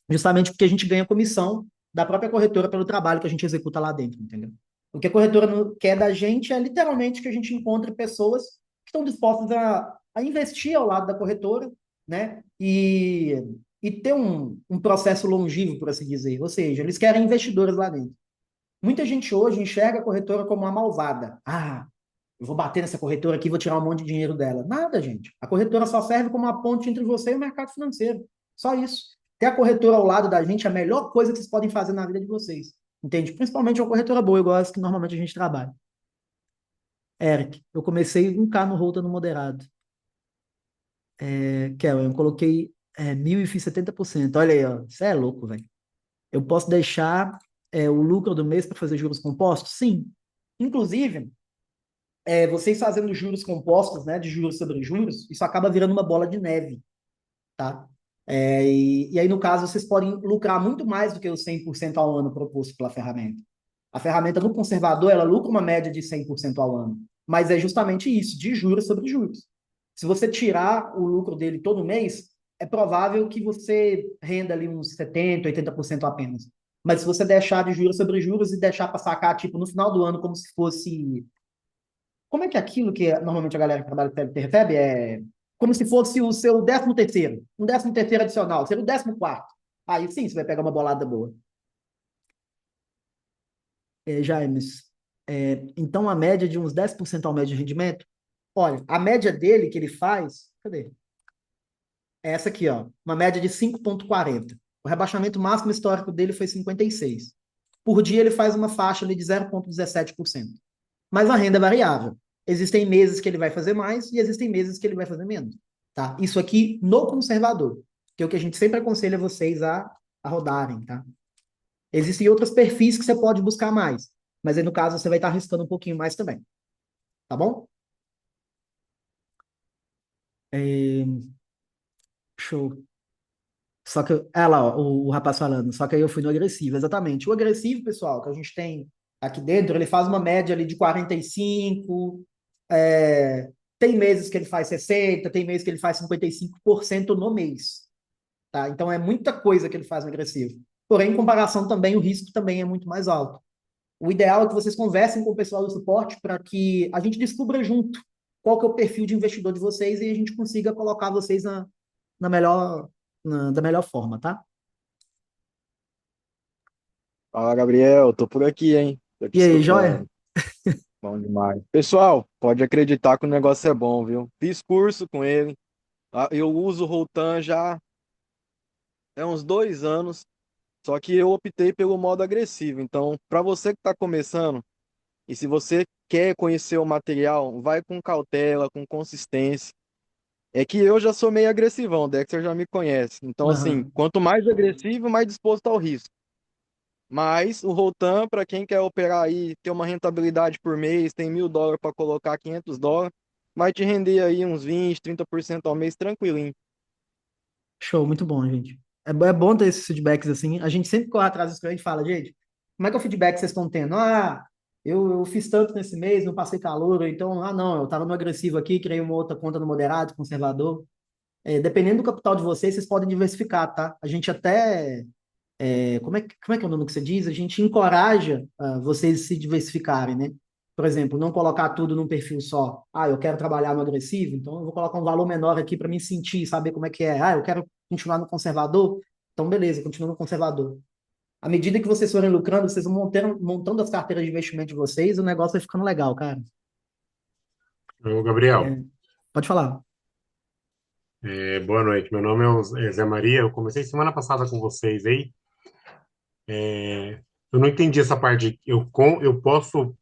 Justamente porque a gente ganha comissão da própria corretora pelo trabalho que a gente executa lá dentro, entendeu? O que a corretora quer da gente é literalmente que a gente encontre pessoas que estão dispostas a investir ao lado da corretora, né? E ter um processo longevo, por assim dizer. Ou seja, eles querem investidores lá dentro. Muita gente hoje enxerga a corretora como uma malvada. Eu vou bater nessa corretora aqui e vou tirar um monte de dinheiro dela. Nada, gente. A corretora só serve como uma ponte entre você e o mercado financeiro. Só isso. Ter a corretora ao lado da gente é a melhor coisa que vocês podem fazer na vida de vocês. Entende? Principalmente uma corretora boa, igual as que normalmente a gente trabalha. Eric, eu comecei 1K no Holter no moderado. Kel, eu coloquei 1.000 e fiz 70%. Olha aí, ó. Você é louco, velho. Eu posso deixar o lucro do mês para fazer juros compostos? Sim. Inclusive, vocês fazendo juros compostos, né, de juros sobre juros, isso acaba virando uma bola de neve, tá? E aí, no caso, vocês podem lucrar muito mais do que os 100% ao ano proposto pela ferramenta. A ferramenta no conservador, ela lucra uma média de 100% ao ano, mas é justamente isso, de juros sobre juros. Se você tirar o lucro dele todo mês, é provável que você renda ali uns 70, 80% apenas. Mas se você deixar de juros sobre juros e deixar para sacar, tipo, no final do ano, como se fosse. Como é que é aquilo que normalmente a galera que trabalha com CLT recebe? É como se fosse o seu 13º, um 13º adicional, seria o 14º. Aí sim, você vai pegar uma bolada boa. James, então a média de uns 10% ao mês de rendimento, olha, a média dele que ele faz, cadê? É essa aqui, ó, uma média de 5,40. O rebaixamento máximo histórico dele foi 56. Por dia ele faz uma faixa ali de 0,17%. Mas a renda é variável. Existem meses que ele vai fazer mais e existem meses que ele vai fazer menos. Tá? Isso aqui no conservador, que é o que a gente sempre aconselha vocês a rodarem. Tá? Existem outros perfis que você pode buscar mais, mas aí no caso você vai estar arriscando um pouquinho mais também. Tá bom? Show. Só que, lá, ó, o rapaz falando, só que aí eu fui no agressivo, exatamente. O agressivo, pessoal, que a gente tem aqui dentro, ele faz uma média ali de 45, tem meses que ele faz 60, tem meses que ele faz 55% no mês, tá? Então é muita coisa que ele faz no agressivo. Porém, em comparação também, o risco também é muito mais alto. O ideal é que vocês conversem com o pessoal do suporte para que a gente descubra junto qual que é o perfil de investidor de vocês e a gente consiga colocar vocês na melhor, da melhor forma, tá? Fala, Gabriel, tô por aqui, hein? Tô aqui E aí, joia? escutando. Bom demais. Pessoal, pode acreditar que o negócio é bom, viu? Fiz curso com ele. Eu uso o Rotan já há uns 2 anos, só que eu optei pelo modo agressivo. Então, para você que está começando, e se você quer conhecer o material, vai com cautela, com consistência. É que eu já sou meio agressivão, o Dexter já me conhece. Então, assim, Aham. quanto mais agressivo, mais disposto ao risco. Mas o Rotan, para quem quer operar aí, ter uma rentabilidade por mês, tem US$ 1.000 para colocar US$ 500, vai te render aí uns 20, 30% ao mês tranquilinho. Show, muito bom, gente. É bom ter esses feedbacks assim. A gente sempre corre atrás dos clientes e fala, gente, como é que é o feedback que vocês estão tendo? Ah, eu fiz tanto nesse mês, não passei calor, ou então, não, eu estava no agressivo aqui, criei uma outra conta no moderado, conservador. Dependendo do capital de vocês, vocês podem diversificar, tá? A gente até como é que é o nome que você diz? A gente encoraja vocês se diversificarem, né? Por exemplo, não colocar tudo num perfil só. Ah, eu quero trabalhar no agressivo, então eu vou colocar um valor menor aqui para me sentir, saber como é que é. Ah, eu quero continuar no conservador, então beleza, continua no conservador. À medida que vocês forem lucrando, vocês vão montando as carteiras de investimento de vocês, o negócio vai ficando legal, cara. Ô, Gabriel, É, pode falar. boa noite. Meu nome é Zé Maria. Eu comecei semana passada com vocês aí. Eu não entendi essa parte. Eu posso,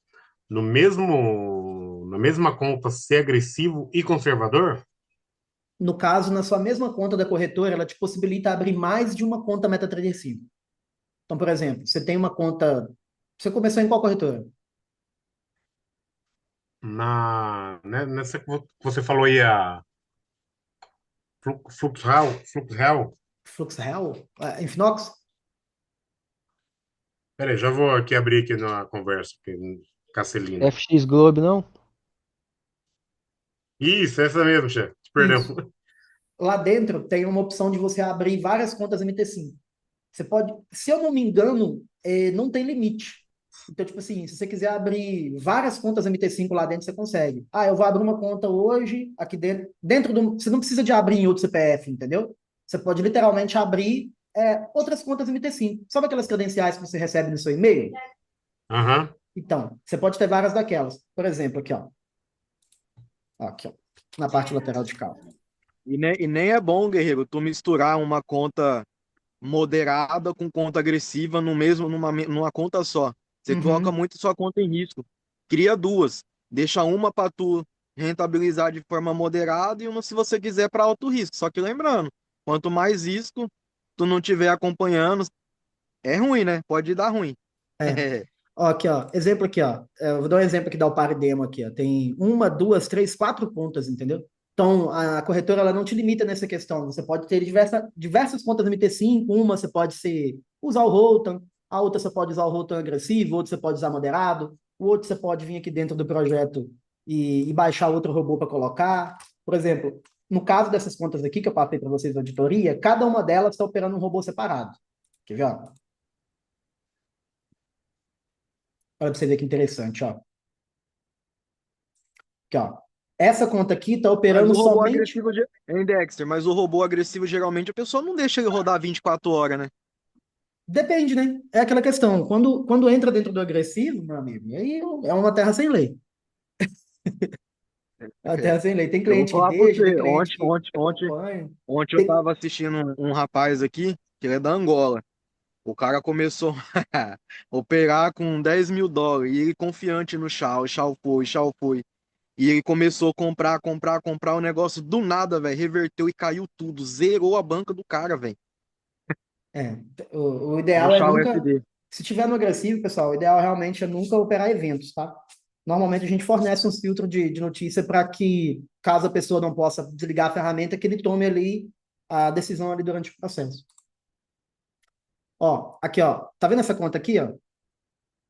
no mesmo, na mesma conta, ser agressivo e conservador? No caso, na sua mesma conta da corretora, ela te possibilita abrir mais de uma conta MetaTrader 5. Então, por exemplo, você tem uma conta. Você começou em qual corretora? Nessa que você falou aí, a Flux Real. FluxReal? Infinox? Peraí, já vou aqui abrir aqui na conversa, Cacelina. FX Globo, não? Isso, essa mesmo, chefe. Perdão. Isso. Lá dentro tem uma opção de você abrir várias contas MT5. Você pode, se eu não me engano, não tem limite. Então, tipo assim, se você quiser abrir várias contas MT5 lá dentro, você consegue. Ah, eu vou abrir uma conta hoje, aqui dentro do. Você não precisa de abrir em outro CPF, entendeu? Você pode literalmente abrir outras contas MT5. Sabe aquelas credenciais que você recebe no seu e-mail? Aham. Então, você pode ter várias daquelas. Por exemplo, aqui, ó. Aqui, ó. Na parte lateral de cá. E nem é bom, guerreiro, tu misturar uma conta moderada com conta agressiva no mesmo, numa conta só. Você coloca Uhum. muito sua conta em risco. Cria duas. Deixa uma para tu rentabilizar de forma moderada e uma se você quiser para alto risco. Só que lembrando, quanto mais risco tu não tiver acompanhando, é ruim, né? Pode dar ruim. É. Ó, aqui, ó. Exemplo aqui, ó. Eu vou dar um exemplo aqui da Upar Demo aqui, ó. Tem uma, duas, três, quatro contas, entendeu? Então, a corretora, ela não te limita nessa questão. Você pode ter diversas contas MT5, uma você pode usar o Rotan, a outra você pode usar o Rotan agressivo, outra você pode usar moderado, o outro você pode vir aqui dentro do projeto e baixar outro robô para colocar. Por exemplo, no caso dessas contas aqui que eu passei para vocês na auditoria, cada uma delas está operando um robô separado. Quer ver, ó? Olha para você ver que interessante, ó. Aqui, ó. Essa conta aqui está Mas operando o robô somente. agressivo, hein, Dexter? Mas o robô agressivo, geralmente, a pessoa não deixa ele rodar 24 horas, né? Depende, né? É aquela questão. Quando entra dentro do agressivo, meu amigo, aí é uma terra sem lei. É uma É. terra sem lei. Tem Eu vou cliente que falar pra deixa, tem você, cliente que acompanha. ontem eu Tem- tava assistindo um rapaz aqui, que ele é da Angola. O cara começou a operar com US$ 10.000 e ele confiante no Chau foi. E ele começou a comprar, o negócio do nada, velho, reverteu e caiu tudo, zerou a banca do cara, velho, É, o no ideal é Chau nunca. SD. Se tiver no agressivo, pessoal, o ideal realmente é nunca operar eventos, tá? Normalmente a gente fornece um filtro de notícia para que, caso a pessoa não possa desligar a ferramenta, que ele tome ali a decisão ali durante o processo. Ó, aqui, ó. Tá vendo essa conta aqui, ó?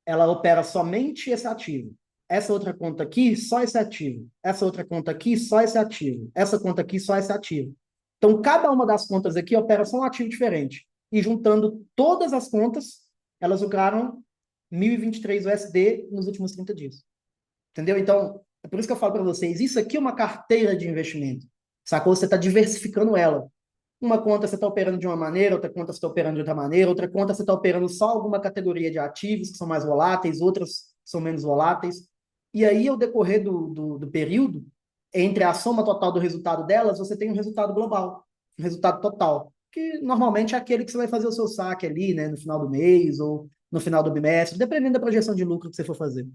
Ela opera somente esse ativo. Essa outra conta aqui, só esse ativo. Essa outra conta aqui, só esse ativo. Essa conta aqui, só esse ativo. Então, cada uma das contas aqui opera só um ativo diferente. E juntando todas as contas, elas lucraram 1.023 USD nos últimos 30 dias. Entendeu? Então, é por isso que eu falo para vocês, isso aqui é uma carteira de investimento. Sacou? Você está diversificando ela. Uma conta você está operando de uma maneira, outra conta você está operando de outra maneira, outra conta você está operando só alguma categoria de ativos que são mais voláteis, outras são menos voláteis. E aí, ao decorrer do período, entre a soma total do resultado delas, você tem um resultado global, um resultado total, que normalmente é aquele que você vai fazer o seu saque ali, né, no final do mês ou no final do bimestre, dependendo da projeção de lucro que você for fazer.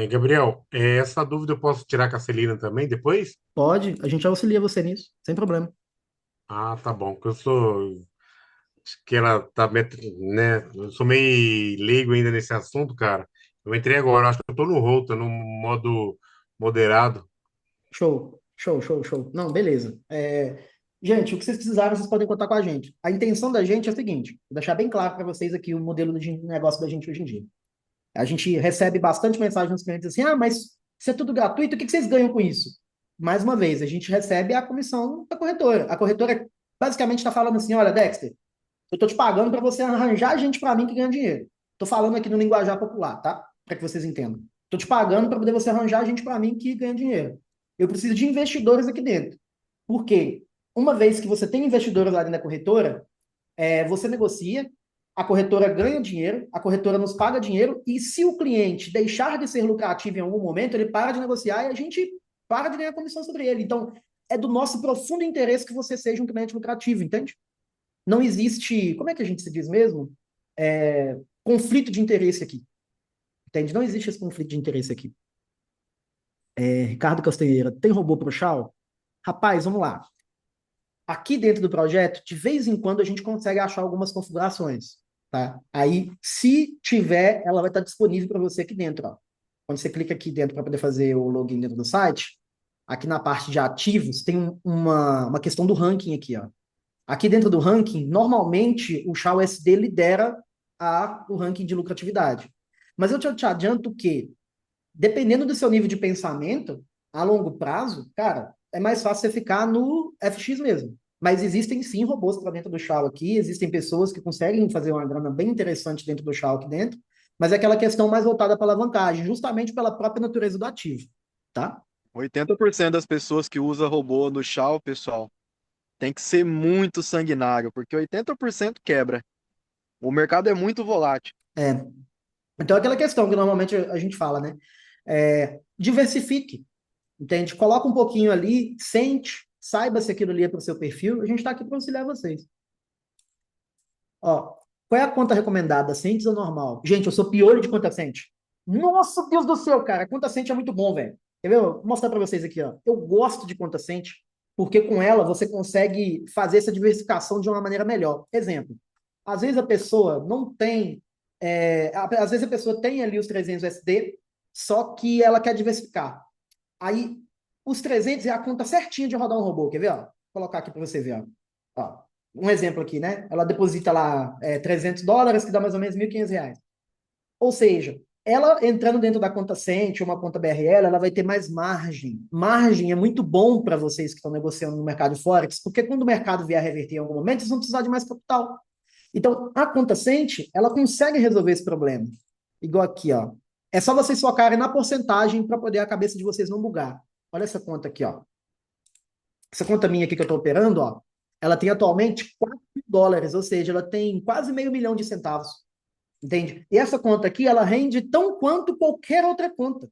Gabriel, essa dúvida eu posso tirar com a Celina também depois? Pode, a gente auxilia você nisso, sem problema. Ah, tá bom, porque eu sou. Acho que ela tá, né? Eu sou meio leigo ainda nesse assunto, cara. Eu entrei agora, acho que eu tô no Rota, no modo moderado. Show, show, show, show. Não, beleza. Gente, o que vocês precisarem, vocês podem contar com a gente. A intenção da gente é o seguinte, vou deixar bem claro para vocês aqui o modelo de negócio da gente hoje em dia. A gente recebe bastante mensagem dos clientes assim, mas isso é tudo gratuito, o que vocês ganham com isso? Mais uma vez, a gente recebe a comissão da corretora. A corretora basicamente está falando assim, olha, Dexter, eu estou te pagando para você arranjar gente para mim que ganha dinheiro. Estou falando aqui no linguajar popular, tá? Para que vocês entendam. Estou te pagando para poder você arranjar gente para mim que ganha dinheiro. Eu preciso de investidores aqui dentro. Por quê? Uma vez que você tem investidores lá dentro da corretora, você negocia, a corretora ganha dinheiro, a corretora nos paga dinheiro, e se o cliente deixar de ser lucrativo em algum momento, ele para de negociar e a gente para de ganhar comissão sobre ele. Então, é do nosso profundo interesse que você seja um cliente lucrativo, entende? Não existe, como é que a gente se diz mesmo? Conflito de interesse aqui. Entende? Não existe esse conflito de interesse aqui. Ricardo Castanheira, tem robô pro Chau? Rapaz, vamos lá. Aqui dentro do projeto, de vez em quando a gente consegue achar algumas configurações, tá? Aí, se tiver, ela vai estar disponível para você aqui dentro, ó. Quando você clica aqui dentro para poder fazer o login dentro do site, aqui na parte de ativos, tem uma questão do ranking aqui, ó. Aqui dentro do ranking, normalmente o SHA-USD lidera o ranking de lucratividade. Mas eu te adianto que, dependendo do seu nível de pensamento, a longo prazo, cara, é mais fácil você ficar no FX mesmo. Mas existem sim robôs para dentro do SHA aqui, existem pessoas que conseguem fazer uma grana bem interessante dentro do SHA aqui dentro, mas é aquela questão mais voltada para alavancagem, justamente pela própria natureza do ativo, tá? 80% das pessoas que usam robô no Chau, pessoal, tem que ser muito sanguinário, porque 80% quebra. O mercado é muito volátil. É, então, é aquela questão que normalmente a gente fala, né? Diversifique, entende? Coloca um pouquinho ali, sente, saiba se aquilo ali é para o seu perfil. A gente está aqui para auxiliar vocês. Ó, qual é a conta recomendada, Sentes ou normal? Gente, eu sou piolho de conta Sente. Nossa, Deus do céu, cara, conta Cent é muito bom, velho. Quer ver? Vou mostrar para vocês aqui, ó. Eu gosto de conta Cent porque com ela você consegue fazer essa diversificação de uma maneira melhor. Exemplo, às vezes a pessoa não tem, às vezes a pessoa tem ali os 300 USD, só que ela quer diversificar. Aí, os 300 é a conta certinha de rodar um robô, quer ver? Ó? Vou colocar aqui para você ver. Ó. Ó, um exemplo aqui, né? Ela deposita lá $300, que dá mais ou menos R$ 1.500. Ou seja, ela entrando dentro da conta Cent, uma conta BRL, ela vai ter mais margem. Margem é muito bom para vocês que estão negociando no mercado de Forex, porque quando o mercado vier a reverter em algum momento, vocês vão precisar de mais capital. Então, a conta Cent, ela consegue resolver esse problema. Igual aqui, ó. É só vocês focarem na porcentagem para poder a cabeça de vocês não bugar. Olha essa conta aqui, ó. Essa conta minha aqui que eu estou operando, ó, ela tem atualmente $4.000, ou seja, ela tem quase meio milhão de centavos. Entende? E essa conta aqui, ela rende tão quanto qualquer outra conta.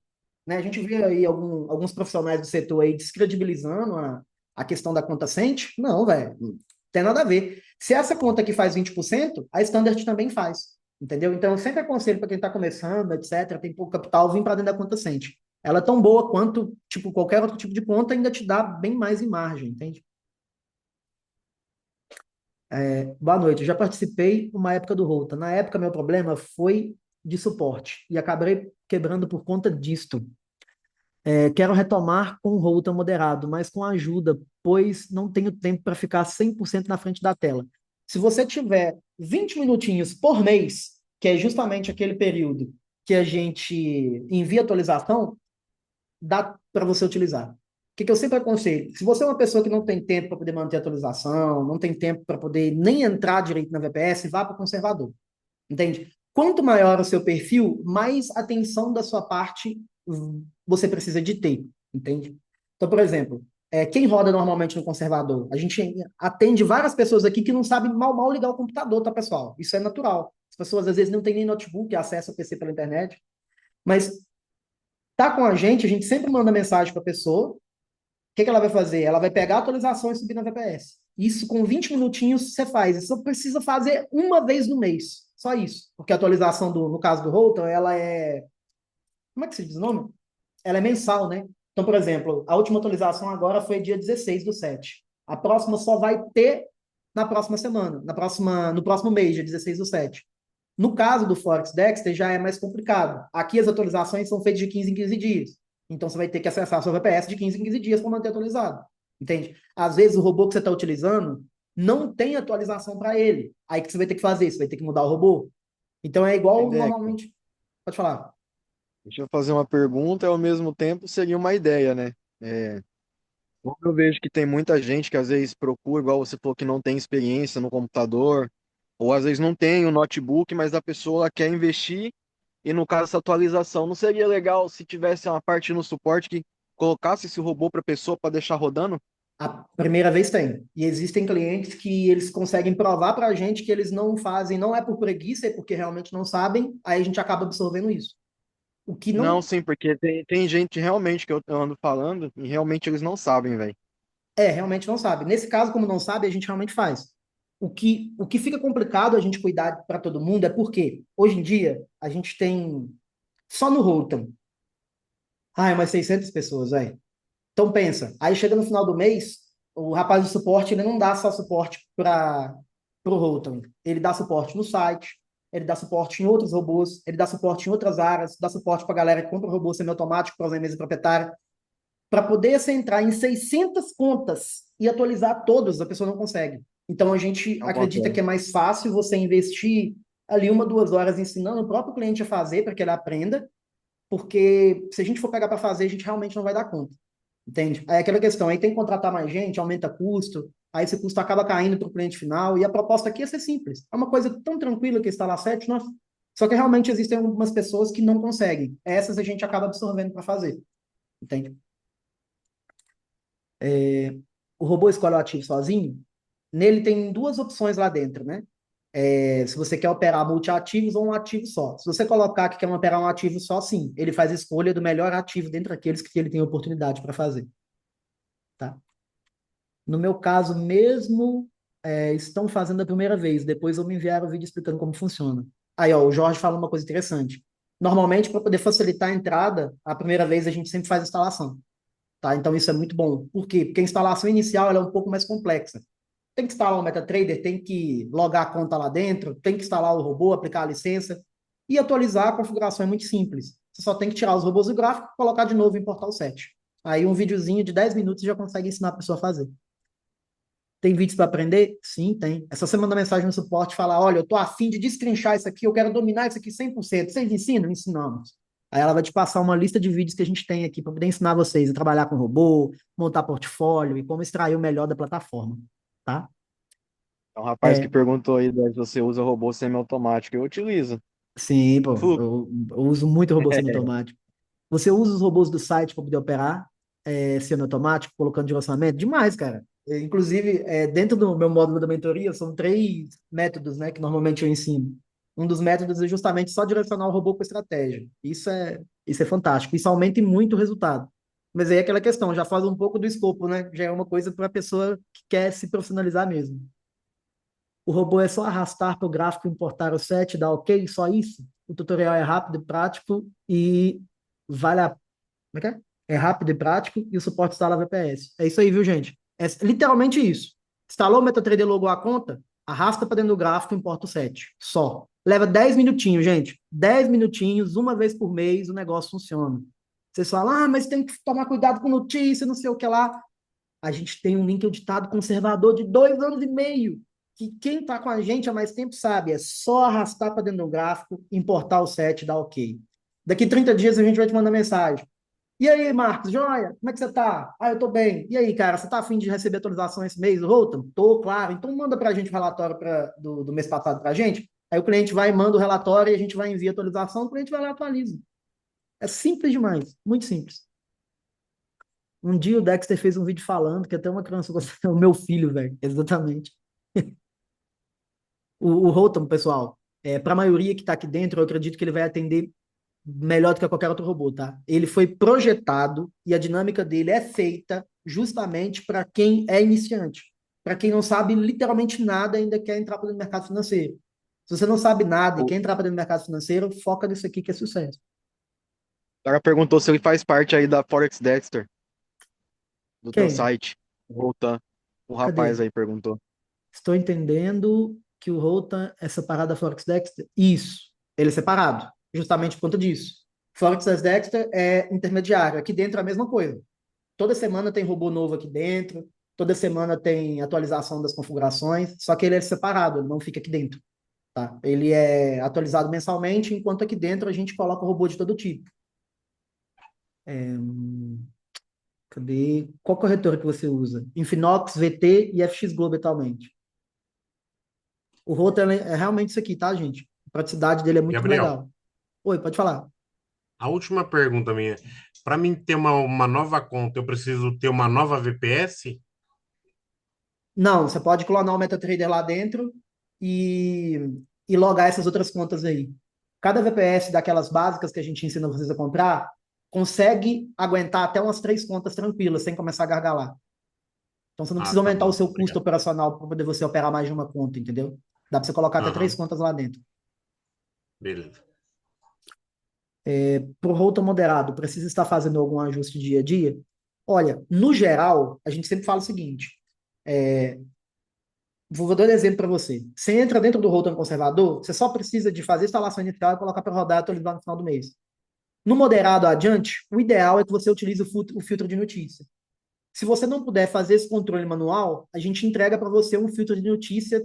Né? A gente vê aí alguns profissionais do setor aí descredibilizando a questão da conta Cent. Não, velho, não tem nada a ver. Se essa conta aqui faz 20%, a Standard também faz. Entendeu? Então, eu sempre aconselho para quem está começando, etc., tem pouco capital, vir para dentro da conta Cent. Ela é tão boa quanto, tipo, qualquer outro tipo de conta, ainda te dá bem mais em margem, entende? Boa noite. Eu já participei uma época do Rota. Na época, meu problema foi de suporte e acabei quebrando por conta disto. Quero retomar com o Rota moderado, mas com ajuda, pois não tenho tempo para ficar 100% na frente da tela. Se você tiver 20 minutinhos por mês, que é justamente aquele período que a gente envia atualização, dá para você utilizar. O que eu sempre aconselho? Se você é uma pessoa que não tem tempo para poder manter a atualização, não tem tempo para poder nem entrar direito na VPS, vá para o conservador. Entende? Quanto maior o seu perfil, mais atenção da sua parte você precisa de ter. Entende? Então, por exemplo, quem roda normalmente no conservador? A gente atende várias pessoas aqui que não sabem mal ligar o computador, tá, pessoal? Isso é natural. As pessoas às vezes não têm nem notebook, acesso a PC pela internet. Mas tá com a gente sempre manda mensagem para a pessoa. O que ela vai fazer? Ela vai pegar a atualização e subir na VPS. Isso com 20 minutinhos você faz. Isso precisa fazer uma vez no mês. Só isso. Porque a atualização, no caso do Holton, ela é. Como é que se diz o nome? Ela é mensal, né? Então, por exemplo, a última atualização agora foi dia 16/7. A próxima só vai ter na próxima semana, no próximo mês, dia 16/7. No caso do Forex Dexter, já é mais complicado. Aqui as atualizações são feitas de 15 em 15 dias. Então você vai ter que acessar a sua VPS de 15 em 15 dias para manter atualizado. Entende? Às vezes o robô que você está utilizando não tem atualização para ele. Aí o que você vai ter que fazer? Você vai ter que mudar o robô. Então é igual Ideia. normalmente. Pode falar. Deixa eu fazer uma pergunta e ao mesmo tempo seria uma ideia, né? Como eu vejo que tem muita gente que às vezes procura, igual você falou, que não tem experiência no computador, ou às vezes não tem o notebook, mas a pessoa quer investir, e no caso essa atualização, não seria legal se tivesse uma parte no suporte que colocasse esse robô para a pessoa para deixar rodando? A primeira vez tem. E existem clientes que eles conseguem provar para a gente que eles não fazem, não é por preguiça, é porque realmente não sabem, aí a gente acaba absorvendo isso. O que Não, não sim, porque tem gente realmente que eu ando falando e realmente eles não sabem, velho. realmente não sabe. Nesse caso, como não sabe, a gente realmente faz. O que fica complicado a gente cuidar para todo mundo é porque, hoje em dia, a gente tem, só no Rotom, umas 600 pessoas, aí. Então pensa, aí chega no final do mês, o rapaz do suporte, ele não dá só suporte para o Rotom, ele dá suporte no site, ele dá suporte em outros robôs, ele dá suporte em outras áreas, dá suporte para a galera que compra robô semiautomático para usar em mesa proprietária. Para poder você entrar em 600 contas e atualizar todos, a pessoa não consegue. Então, a gente Não acredita que consegue. é mais fácil você investir ali 1, 2 horas ensinando o próprio cliente a fazer para que ele aprenda, porque se a gente for pegar para fazer, a gente realmente não vai dar conta. Entende? Aí é aquela questão, aí tem que contratar mais gente, aumenta custo, aí esse custo acaba caindo para o cliente final, e a proposta aqui é ser simples. É uma coisa tão tranquila que instalar 7, nossa. Só que realmente existem algumas pessoas que não conseguem. Essas a gente acaba absorvendo para fazer. Entende? O robô escolhe o ativo sozinho, nele tem duas opções lá dentro, né? Se você quer operar multiativos ou um ativo só. Se você colocar que quer operar um ativo só, sim, ele faz a escolha do melhor ativo dentre aqueles que ele tem oportunidade para fazer, tá? No meu caso mesmo, estão fazendo a primeira vez, depois eu me enviar o vídeo explicando como funciona. Aí, ó, o Jorge fala uma coisa interessante. Normalmente, para poder facilitar a entrada, a primeira vez a gente sempre faz a instalação, tá? Então isso é muito bom. Por quê? Porque a instalação inicial ela é um pouco mais complexa. Tem que instalar o MetaTrader, tem que logar a conta lá dentro, tem que instalar o robô, aplicar a licença e atualizar a configuração é muito simples. Você só tem que tirar os robôs do gráfico e colocar de novo em Portal 7. Aí um videozinho de 10 minutos já consegue ensinar a pessoa a fazer. Tem vídeos para aprender? Sim, tem. Essa semana manda mensagem no suporte fala, olha, eu tô afim de destrinchar isso aqui, eu quero dominar isso aqui 100%. Vocês ensinam? Ensinamos. Aí ela vai te passar uma lista de vídeos que a gente tem aqui para poder ensinar vocês a trabalhar com robô, montar portfólio e como extrair o melhor da plataforma, tá? É um rapaz que É, perguntou aí se você usa robô semiautomático. Eu utilizo. sim, pô, Fluxo. eu uso muito robô semiautomático. Você usa os robôs do site para poder operar semiautomático, colocando de orçamento? Demais, cara. Inclusive, dentro do meu módulo da mentoria, são 3 métodos, né, que normalmente eu ensino. Um dos métodos é justamente só direcionar o robô para estratégia. Isso é fantástico. Isso aumenta muito o resultado. Mas aí é aquela questão, já faz um pouco do escopo, né? Já é uma coisa para a pessoa que quer se profissionalizar mesmo. O robô é só arrastar para o gráfico, importar o set, dar OK, só isso. O tutorial é rápido e prático e vale a... Como é que é? É rápido e prático e o suporte instala VPS. É isso aí, viu, gente? É literalmente isso. Instalou o MetaTrader, logou a conta, arrasta para dentro do gráfico, importa o set. Só. Leva 10 minutinhos, gente. 10 minutinhos, uma vez por mês, o negócio funciona. Vocês falam, mas tem que tomar cuidado com notícia, não sei o que lá. A gente tem um link auditado conservador de 2 anos e meio, que quem está com a gente há mais tempo sabe, é só arrastar para dentro do gráfico, importar o set, dar OK. Daqui 30 dias a gente vai te mandar mensagem. E aí, Marcos, joia? Como é que você tá? Eu tô bem. E aí, cara, você tá afim de receber atualização esse mês, Rotom? Tô, claro. Então manda pra gente o relatório do mês passado pra gente. Aí o cliente vai, manda o relatório e a gente vai enviar a atualização, o cliente vai lá e atualiza. É simples demais, muito simples. Um dia o Dexter fez um vídeo falando que até uma criança gostou, o meu filho, velho, exatamente. O Rotom, pessoal, para a maioria que está aqui dentro, eu acredito que ele vai atender melhor do que qualquer outro robô, tá? Ele foi projetado e a dinâmica dele é feita justamente para quem é iniciante, para quem não sabe literalmente nada e ainda quer entrar para o mercado financeiro. Se você não sabe nada e O quer entrar para o mercado financeiro, foca nisso aqui que é sucesso. cara perguntou se ele faz parte aí da Forex Dexter, do teu Quem? site. Voltando. O rapaz Cadê? aí perguntou. Estou entendendo que o Rotan é separado da Forex Dexter? Isso, ele é separado, justamente por conta disso. Forex Dexter é intermediário, aqui dentro é a mesma coisa. Toda semana tem robô novo aqui dentro, toda semana tem atualização das configurações, só que ele é separado, ele não fica aqui dentro, tá? Ele é atualizado mensalmente, enquanto aqui dentro a gente coloca robô de todo tipo. Cadê? Qual corretora que você usa? Infinox, VT e FX Globo atualmente. O roteiro é realmente isso aqui, tá, gente? A praticidade dele é muito Gabriel, legal. Oi, pode falar. a última pergunta minha. Para mim ter uma nova conta, eu preciso ter uma nova VPS? Não, você pode clonar o MetaTrader lá dentro e, e logar essas outras contas aí. Cada VPS daquelas básicas que a gente ensina vocês a comprar consegue aguentar até umas 3 contas tranquilas, sem começar a gargalar. Então você não Ah, precisa tá aumentar o bom. seu custo Obrigado. operacional para poder você operar mais de uma conta, entendeu? Dá para você colocar até três Aham, contas lá dentro. beleza. Para o holder moderado, precisa estar fazendo algum ajuste dia a dia? Olha, no geral, a gente sempre fala o seguinte: vou dar um exemplo para você. Você entra dentro do holder conservador, você só precisa de fazer a instalação inicial e colocar para rodar e atualizar no final do mês. No moderado adiante, o ideal é que você utilize o filtro de notícia. Se você não puder fazer esse controle manual, a gente entrega para você um filtro de notícia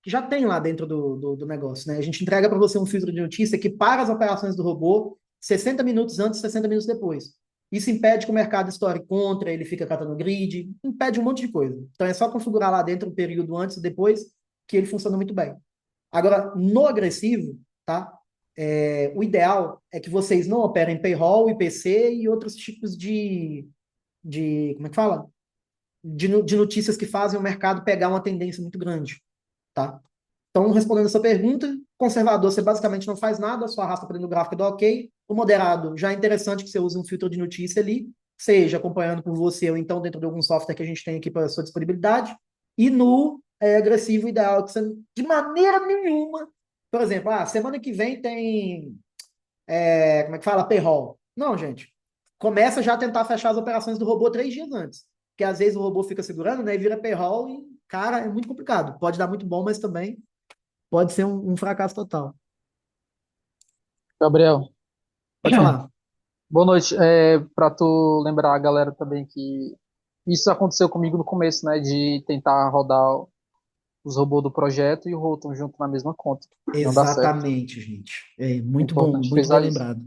que já tem lá dentro do negócio, né? A gente entrega para você um filtro de notícia que para as operações do robô 60 minutos antes, 60 minutos depois. Isso impede que o mercado estoure contra, ele fica catando grid, impede um monte de coisa. Então é só configurar lá dentro o período antes e depois que ele funciona muito bem. Agora, no agressivo, tá? O ideal é que vocês não operem payroll, IPC e outros tipos como é que fala? De notícias que fazem o mercado pegar uma tendência muito grande, tá? Então, respondendo essa pergunta, conservador, você basicamente não faz nada, só arrasta para dentro do gráfico e dá OK. O moderado, já é interessante que você use um filtro de notícia ali, seja acompanhando por você ou então dentro de algum software que a gente tem aqui para a sua disponibilidade. E no agressivo, ideal que você, de maneira nenhuma, por exemplo, semana que vem tem como é que fala? Payroll. Não, gente. Começa já a tentar fechar as operações do robô 3 dias antes. Porque às vezes o robô fica segurando, né? E vira payroll e, cara, é muito complicado. Pode dar muito bom, mas também pode ser um fracasso total. Gabriel, Pode falar. boa noite. Para tu lembrar a galera também que isso aconteceu comigo no começo, né? De tentar rodar os robôs do projeto e o Rotom junto na mesma conta. Não dá certo. Exatamente, gente. É É importante muito bem frisar isso. lembrado.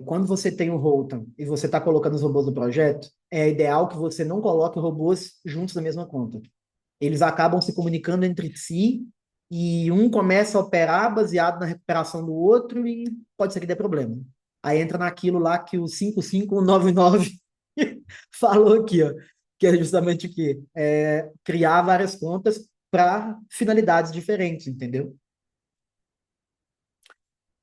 Quando você tem um Holton e você está colocando os robôs do projeto, é ideal que você não coloque robôs juntos na mesma conta. Eles acabam se comunicando entre si e um começa a operar baseado na recuperação do outro e pode ser que dê problema. Aí entra naquilo lá que o 55199 falou aqui, ó, que é justamente o quê? Criar várias contas para finalidades diferentes, entendeu?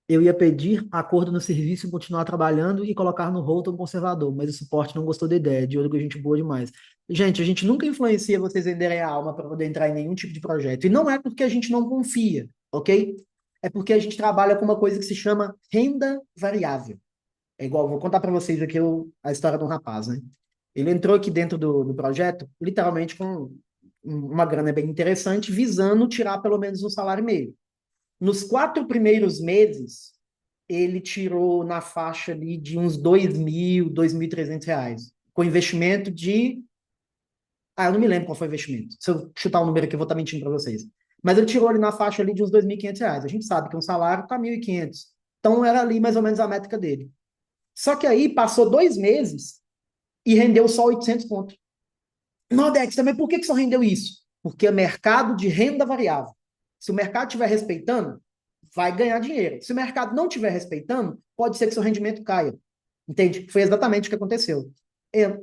Eu ia pedir acordo no serviço em continuar trabalhando e colocar no hold um conservador, mas o suporte não gostou da ideia. Diogo é gente boa demais. Gente, a gente nunca influencia vocês venderem a alma para poder entrar em nenhum tipo de projeto. E não é porque a gente não confia, ok? É porque a gente trabalha com uma coisa que se chama renda variável. É igual, vou contar para vocês aqui a história de um rapaz, né? Ele entrou aqui dentro do projeto, literalmente com uma grana bem interessante, visando tirar pelo menos um salário e meio. Nos 4 primeiros meses, ele tirou na faixa ali de uns 2.000, R$ 2.300, com investimento de... eu não me lembro qual foi o investimento. Se eu chutar um número aqui, eu vou estar mentindo para vocês. Mas ele tirou ali na faixa ali de uns R$ 2.500. A gente sabe que um salário está 1.500. Então, era ali mais ou menos a métrica dele. Só que aí, passou 2 meses e rendeu só 800 pontos. Nordex, também por que só rendeu isso? Porque é mercado de renda variável. Se o mercado estiver respeitando, vai ganhar dinheiro. Se o mercado não estiver respeitando, pode ser que seu rendimento caia. Entende? Foi exatamente o que aconteceu.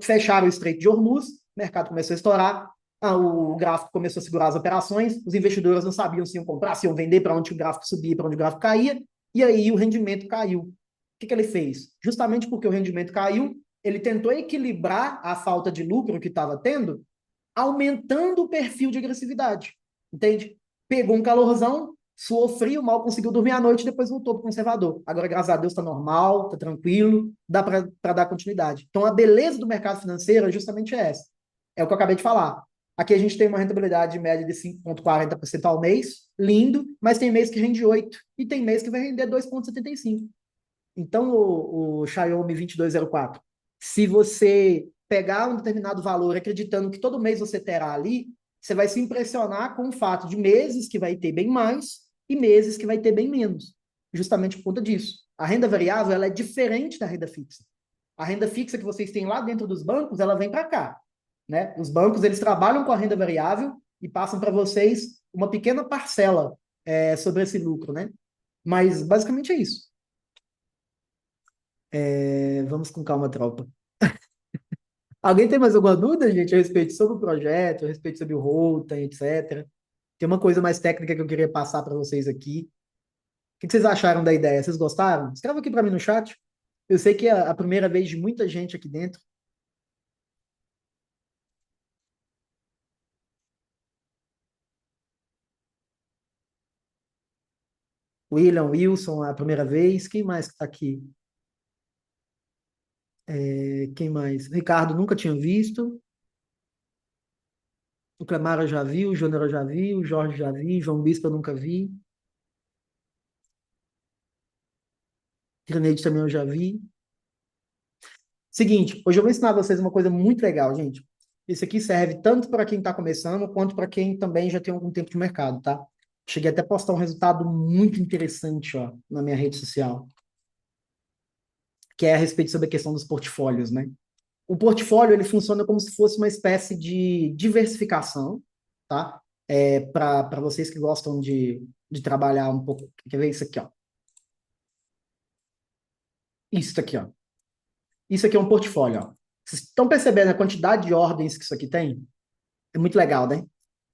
Fecharam o Estreito de Hormuz, o mercado começou a estourar, o gráfico começou a segurar as operações, os investidores não sabiam se iam comprar, se iam vender, para onde o gráfico subia, para onde o gráfico caía, e aí o rendimento caiu. O que ele fez? Justamente porque o rendimento caiu, ele tentou equilibrar a falta de lucro que estava tendo, aumentando o perfil de agressividade. Entende? Pegou um calorzão, suou frio, mal conseguiu dormir à noite, depois voltou para o conservador. Agora, graças a Deus, está normal, está tranquilo, dá para dar continuidade. Então, a beleza do mercado financeiro é justamente essa. É o que eu acabei de falar. Aqui a gente tem uma rentabilidade média de 5,40% ao mês, lindo, mas tem mês que rende 8 e tem mês que vai render 2,75. Então, o Xiaomi 2204, se você pegar um determinado valor acreditando que todo mês você terá ali, você vai se impressionar com o fato de meses que vai ter bem mais e meses que vai ter bem menos, justamente por conta disso. A renda variável ela é diferente da renda fixa. A renda fixa que vocês têm lá dentro dos bancos, ela vem para cá, né? Os bancos eles trabalham com a renda variável e passam para vocês uma pequena parcela sobre esse lucro, né? Mas basicamente é isso. Vamos com calma, tropa. Alguém tem mais alguma dúvida, gente, a respeito sobre o projeto, a respeito sobre o Rota, etc? Tem uma coisa mais técnica que eu queria passar para vocês aqui. O que vocês acharam da ideia? Vocês gostaram? Escreva aqui para mim no chat. Eu sei que é a primeira vez de muita gente aqui dentro. William, Wilson, a primeira vez. Quem mais que está aqui? Quem mais? Ricardo nunca tinha visto. O Clemara já viu, o Júnior já viu, o Jorge já viu, João Bispo eu nunca vi. Trineide também eu já vi. Seguinte, hoje eu vou ensinar vocês uma coisa muito legal, gente. Isso aqui serve tanto para quem está começando, quanto para quem também já tem algum tempo de mercado, tá? Cheguei até a postar um resultado muito interessante, ó, na minha rede social, que é a respeito sobre a questão dos portfólios, né? O portfólio, ele funciona como se fosse uma espécie de diversificação, tá? Para vocês que gostam de trabalhar um pouco. Quer ver isso aqui, ó? Isso aqui, ó. Isso aqui é um portfólio, ó. Vocês estão percebendo a quantidade de ordens que isso aqui tem? É muito legal, né? O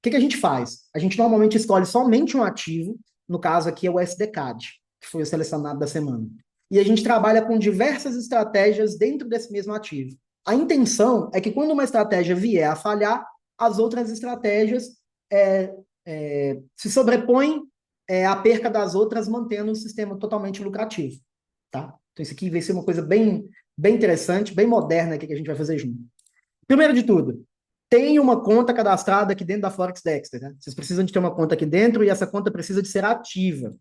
que a gente faz? A gente normalmente escolhe somente um ativo, no caso aqui é o SDCAD, que foi o selecionado da semana. E a gente trabalha com diversas estratégias dentro desse mesmo ativo. A intenção é que quando uma estratégia vier a falhar, as outras estratégias se sobrepõem à perca das outras, mantendo o sistema totalmente lucrativo. tá? Então isso aqui vai ser uma coisa bem interessante, bem moderna aqui que a gente vai fazer junto. Primeiro de tudo, tem uma conta cadastrada aqui dentro da Forex Dexter, né? Vocês precisam de ter uma conta aqui dentro e essa conta precisa de ser ativa.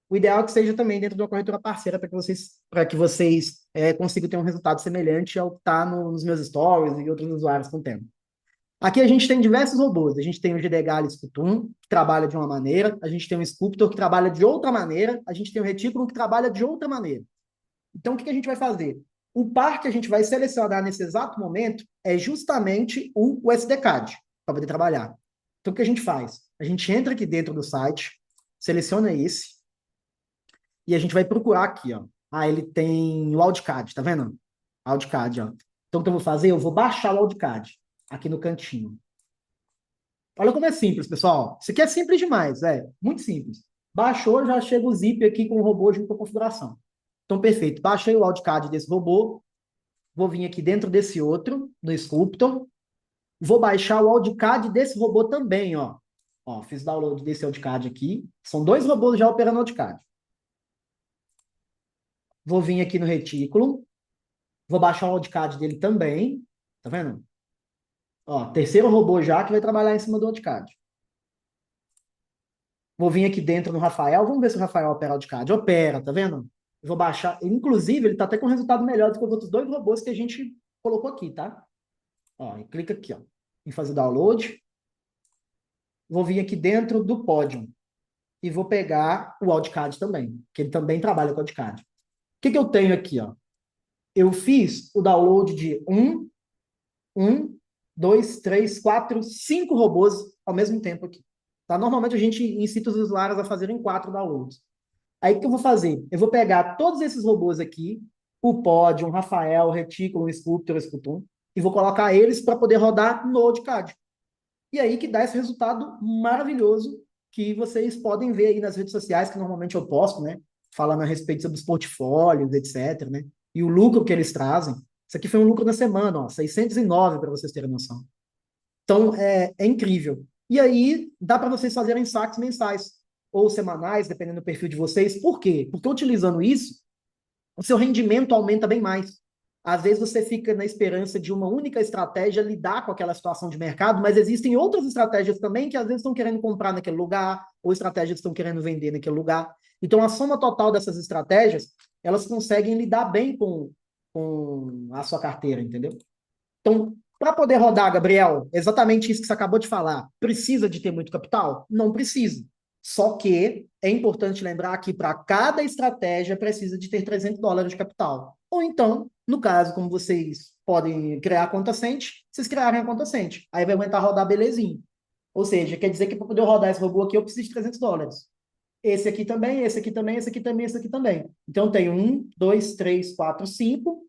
O ideal é que seja também dentro de uma corretora parceira para que vocês consigam ter um resultado semelhante ao que está nos meus stories e outros usuários com o tempo. Aqui a gente tem diversos robôs. A gente tem o GDGAL Scutum, que trabalha de uma maneira. A gente tem o Sculptor, que trabalha de outra maneira. A gente tem o Reticulum, que trabalha de outra maneira. Então, o que a gente vai fazer? O par que a gente vai selecionar nesse exato momento é justamente o SDCAD, para poder trabalhar. Então, o que a gente faz? A gente entra aqui dentro do site, seleciona esse, e a gente vai procurar aqui, ó. Ah, ele tem o AudiCAD, tá vendo? AudiCAD, ó. Então, o que eu vou fazer? Eu vou baixar o AudiCAD aqui no cantinho. Olha como é simples, pessoal. Isso aqui é simples demais, muito simples. Baixou, já chega o zip aqui com o robô junto com a configuração. Então, perfeito. Baixei o AudiCAD desse robô. Vou vir aqui dentro desse outro, no Sculptor. Vou baixar o AudiCAD desse robô também, ó. Ó, fiz download desse AudiCAD aqui. São 2 robôs já operando AudiCAD. Vou vir aqui no Reticulum. Vou baixar o AudiCAD dele também. Tá vendo? Ó, terceiro robô já que vai trabalhar em cima do AudiCAD. Vou vir aqui dentro no Rafael. Vamos ver se o Rafael opera AudiCAD. Opera, tá vendo? Eu vou baixar. Inclusive, ele tá até com resultado melhor do que os outros 2 robôs que a gente colocou aqui, tá? Ó, e clica aqui, ó, em fazer download. Vou vir aqui dentro do Podium. E vou pegar o AudiCAD também, que ele também trabalha com AudiCAD. O que eu tenho aqui, ó? Eu fiz o download de 2, 3, 4, 5 robôs ao mesmo tempo aqui. Tá? Normalmente a gente incita os usuários a fazerem 4 downloads. Aí o que eu vou fazer? Eu vou pegar todos esses robôs aqui, o Podium, Rafael, Reticulum, Sculptor, Scutum, e vou colocar eles para poder rodar no AudiCAD. E aí que dá esse resultado maravilhoso que vocês podem ver aí nas redes sociais, que normalmente eu posto, né? Falando a respeito sobre os portfólios, etc, né? E o lucro que eles trazem. Isso aqui foi um lucro da semana, ó, 609 para vocês terem noção. Então, é incrível. E aí, dá para vocês fazerem saques mensais ou semanais, dependendo do perfil de vocês. Por quê? Porque utilizando isso, o seu rendimento aumenta bem mais. Às vezes você fica na esperança de uma única estratégia lidar com aquela situação de mercado, mas existem outras estratégias também que às vezes estão querendo comprar naquele lugar, ou estratégias que estão querendo vender naquele lugar. Então, a soma total dessas estratégias, elas conseguem lidar bem com a sua carteira, entendeu? Então, para poder rodar, Gabriel, exatamente isso que você acabou de falar, precisa de ter muito capital? Não precisa. Só que é importante lembrar que para cada estratégia precisa de ter $300 de capital. Ou então, no caso, como vocês podem criar a conta Cent, vocês criarem a conta Cent. Aí vai aguentar rodar belezinho. Ou seja, quer dizer que para poder rodar esse robô aqui, eu preciso de $300. Esse aqui também, esse aqui também, esse aqui também, esse aqui também. Então, tem 1, 2, 3, 4, 5.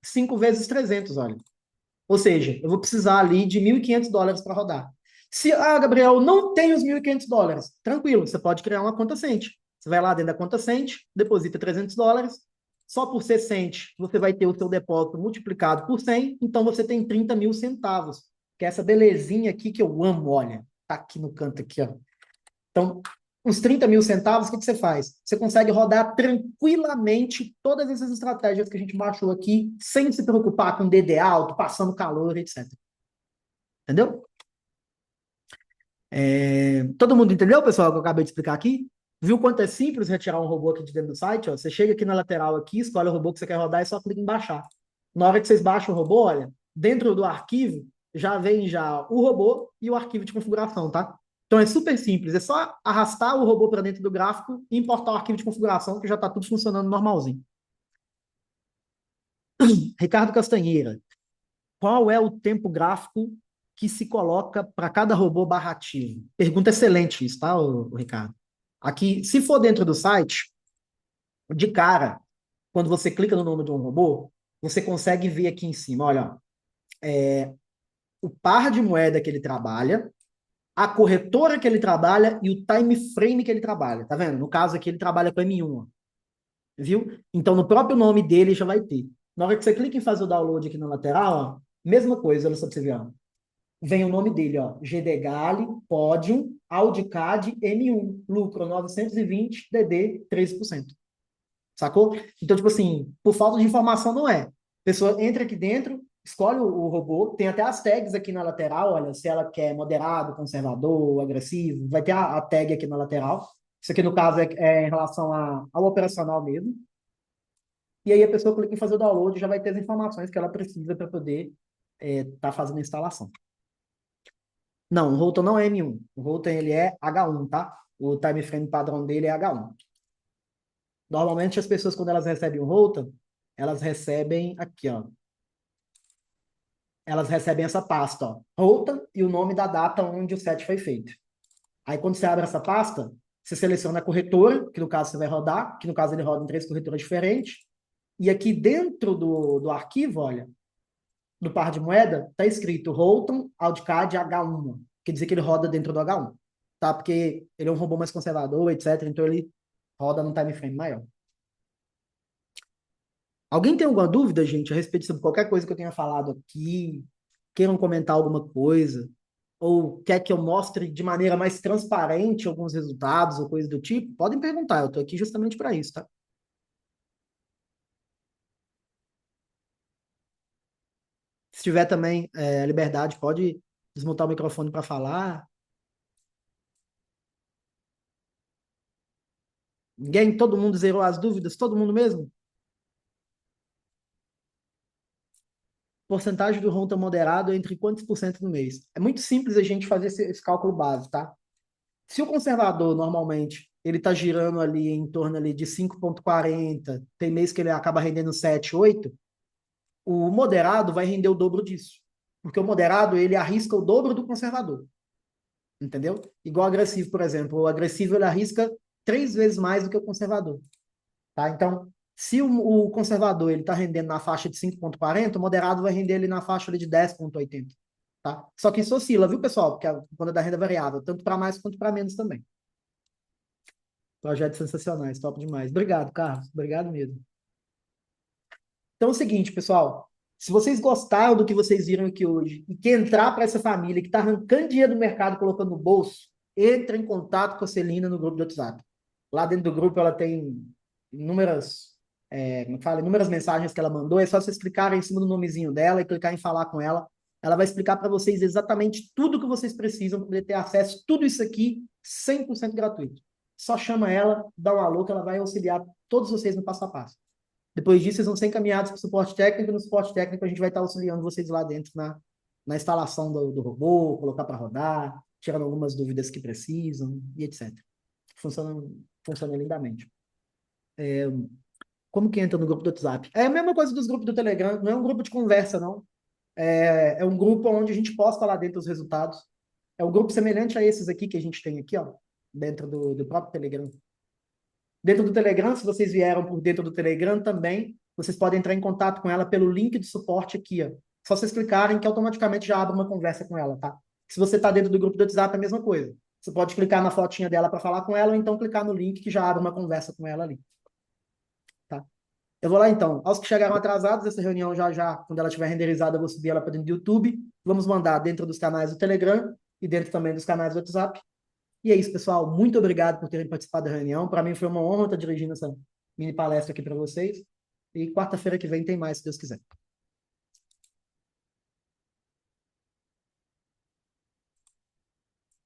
5 vezes 300, olha. Ou seja, eu vou precisar ali de $1.500 para rodar. Se, Gabriel, não tem os $1.500, tranquilo, você pode criar uma conta Cent. Você vai lá dentro da conta Cent, deposita $300, só por ser Cent, você vai ter o seu depósito multiplicado por 100, então você tem 30 mil centavos, que é essa belezinha aqui que eu amo, olha, tá aqui no canto aqui, ó. Então, os 30 mil centavos, o que você faz? Você consegue rodar tranquilamente todas essas estratégias que a gente baixou aqui, sem se preocupar com DD alto, passando calor, etc. Entendeu? Todo mundo entendeu, pessoal, o que eu acabei de explicar aqui? Viu quanto é simples retirar um robô aqui de dentro do site? Ó? Você chega aqui na lateral aqui, escolhe o robô que você quer rodar e só clica em baixar. Na hora que vocês baixam o robô, olha, dentro do arquivo já vem já o robô e o arquivo de configuração, tá? Então é super simples, é só arrastar o robô para dentro do gráfico e importar o arquivo de configuração que já está tudo funcionando normalzinho. Ricardo Castanheira, qual é o tempo gráfico que se coloca para cada robô barra ativo? Pergunta excelente isso, tá, o Ricardo? Aqui, se for dentro do site, de cara, quando você clica no nome de um robô, você consegue ver aqui em cima, olha, o par de moeda que ele trabalha, a corretora que ele trabalha e o time frame que ele trabalha, tá vendo? No caso aqui, ele trabalha com M1, ó. Viu? Então, no próprio nome dele já vai ter. Na hora que você clica em fazer o download aqui na lateral, ó, mesma coisa, olha só pra você ver, ó. vem o nome dele, ó, GDGALI, Podium, Audicad M1, lucro 920, DD 13%. Sacou? Então, tipo assim, por falta de informação não é. A pessoa entra aqui dentro, escolhe o robô, tem até as tags aqui na lateral, olha, se ela quer moderado, conservador, agressivo, vai ter a tag aqui na lateral. Isso aqui, no caso, é em relação ao operacional mesmo. E aí a pessoa clica em fazer o download e já vai ter as informações que ela precisa para poder tá fazendo a instalação. Não, o Holton não é M1. O Holton, ele é H1, tá? O time frame padrão dele é H1. Normalmente, as pessoas, quando elas recebem o Holton, elas recebem aqui, ó. Elas recebem essa pasta, ó. Holton e o nome da data onde o set foi feito. Aí, quando você abre essa pasta, você seleciona a corretora, que no caso você vai rodar, que no caso ele roda em 3 corretoras diferentes. E aqui dentro do arquivo, olha, do par de moeda, tá escrito Holton Audicad H1. Quer dizer que ele roda dentro do H1, tá? Porque ele é um robô mais conservador, etc. Então ele roda num time frame maior. Alguém tem alguma dúvida, gente, a respeito sobre qualquer coisa que eu tenha falado aqui? Queiram comentar alguma coisa? Ou quer que eu mostre de maneira mais transparente alguns resultados ou coisa do tipo? Podem perguntar, eu tô aqui justamente para isso, tá? Se tiver também liberdade, pode desmontar o microfone para falar. Ninguém, todo mundo zerou as dúvidas? Todo mundo mesmo? Porcentagem do ROM moderado entre quantos por cento no mês? É muito simples a gente fazer esse cálculo básico, tá? Se o conservador, normalmente, ele está girando ali em torno ali de 5,40, tem mês que ele acaba rendendo 7, 8, o moderado vai render o dobro disso. Porque o moderado, ele arrisca o dobro do conservador. Entendeu? Igual o agressivo, por exemplo. O agressivo, ele arrisca 3 vezes mais do que o conservador. Tá? Então, se o conservador ele está rendendo na faixa de 5,40, o moderado vai render ele na faixa ali de 10,80. Tá? Só que isso oscila, viu, pessoal? Porque quando é da renda variável, tanto para mais quanto para menos também. Projetos sensacionais, top demais. Obrigado, Carlos. Obrigado mesmo. Então é o seguinte, pessoal. Se vocês gostaram do que vocês viram aqui hoje e quer entrar para essa família que está arrancando dinheiro do mercado colocando no bolso, entre em contato com a Celina no grupo do WhatsApp. Lá dentro do grupo ela tem inúmeras, como fala, inúmeras mensagens que ela mandou. É só vocês clicarem em cima do nomezinho dela e clicar em falar com ela. Ela vai explicar para vocês exatamente tudo que vocês precisam para poder ter acesso a tudo isso aqui 100% gratuito. Só chama ela, dá um alô que ela vai auxiliar todos vocês no passo a passo. Depois disso, vocês vão ser encaminhados para o suporte técnico. No suporte técnico, a gente vai estar auxiliando vocês lá dentro na instalação do robô, colocar para rodar, tirando algumas dúvidas que precisam e etc. Funciona lindamente. Como que entra no grupo do WhatsApp? É a mesma coisa dos grupos do Telegram, não é um grupo de conversa, não. É um grupo onde a gente posta lá dentro os resultados. É um grupo semelhante a esses aqui que a gente tem aqui, ó, dentro do próprio Telegram. Dentro do Telegram, se vocês vieram por dentro do Telegram também, vocês podem entrar em contato com ela pelo link do suporte aqui, ó. Só vocês clicarem que automaticamente já abre uma conversa com ela, tá? Se você está dentro do grupo do WhatsApp, é a mesma coisa. Você pode clicar na fotinha dela para falar com ela, ou então clicar no link que já abre uma conversa com ela ali. Tá? Eu vou lá então. Aos que chegaram atrasados, essa reunião já, quando ela estiver renderizada, eu vou subir ela para dentro do YouTube. Vamos mandar dentro dos canais do Telegram e dentro também dos canais do WhatsApp. E é isso, pessoal. Muito obrigado por terem participado da reunião. Para mim foi uma honra estar dirigindo essa mini palestra aqui para vocês. E quarta-feira que vem tem mais, se Deus quiser.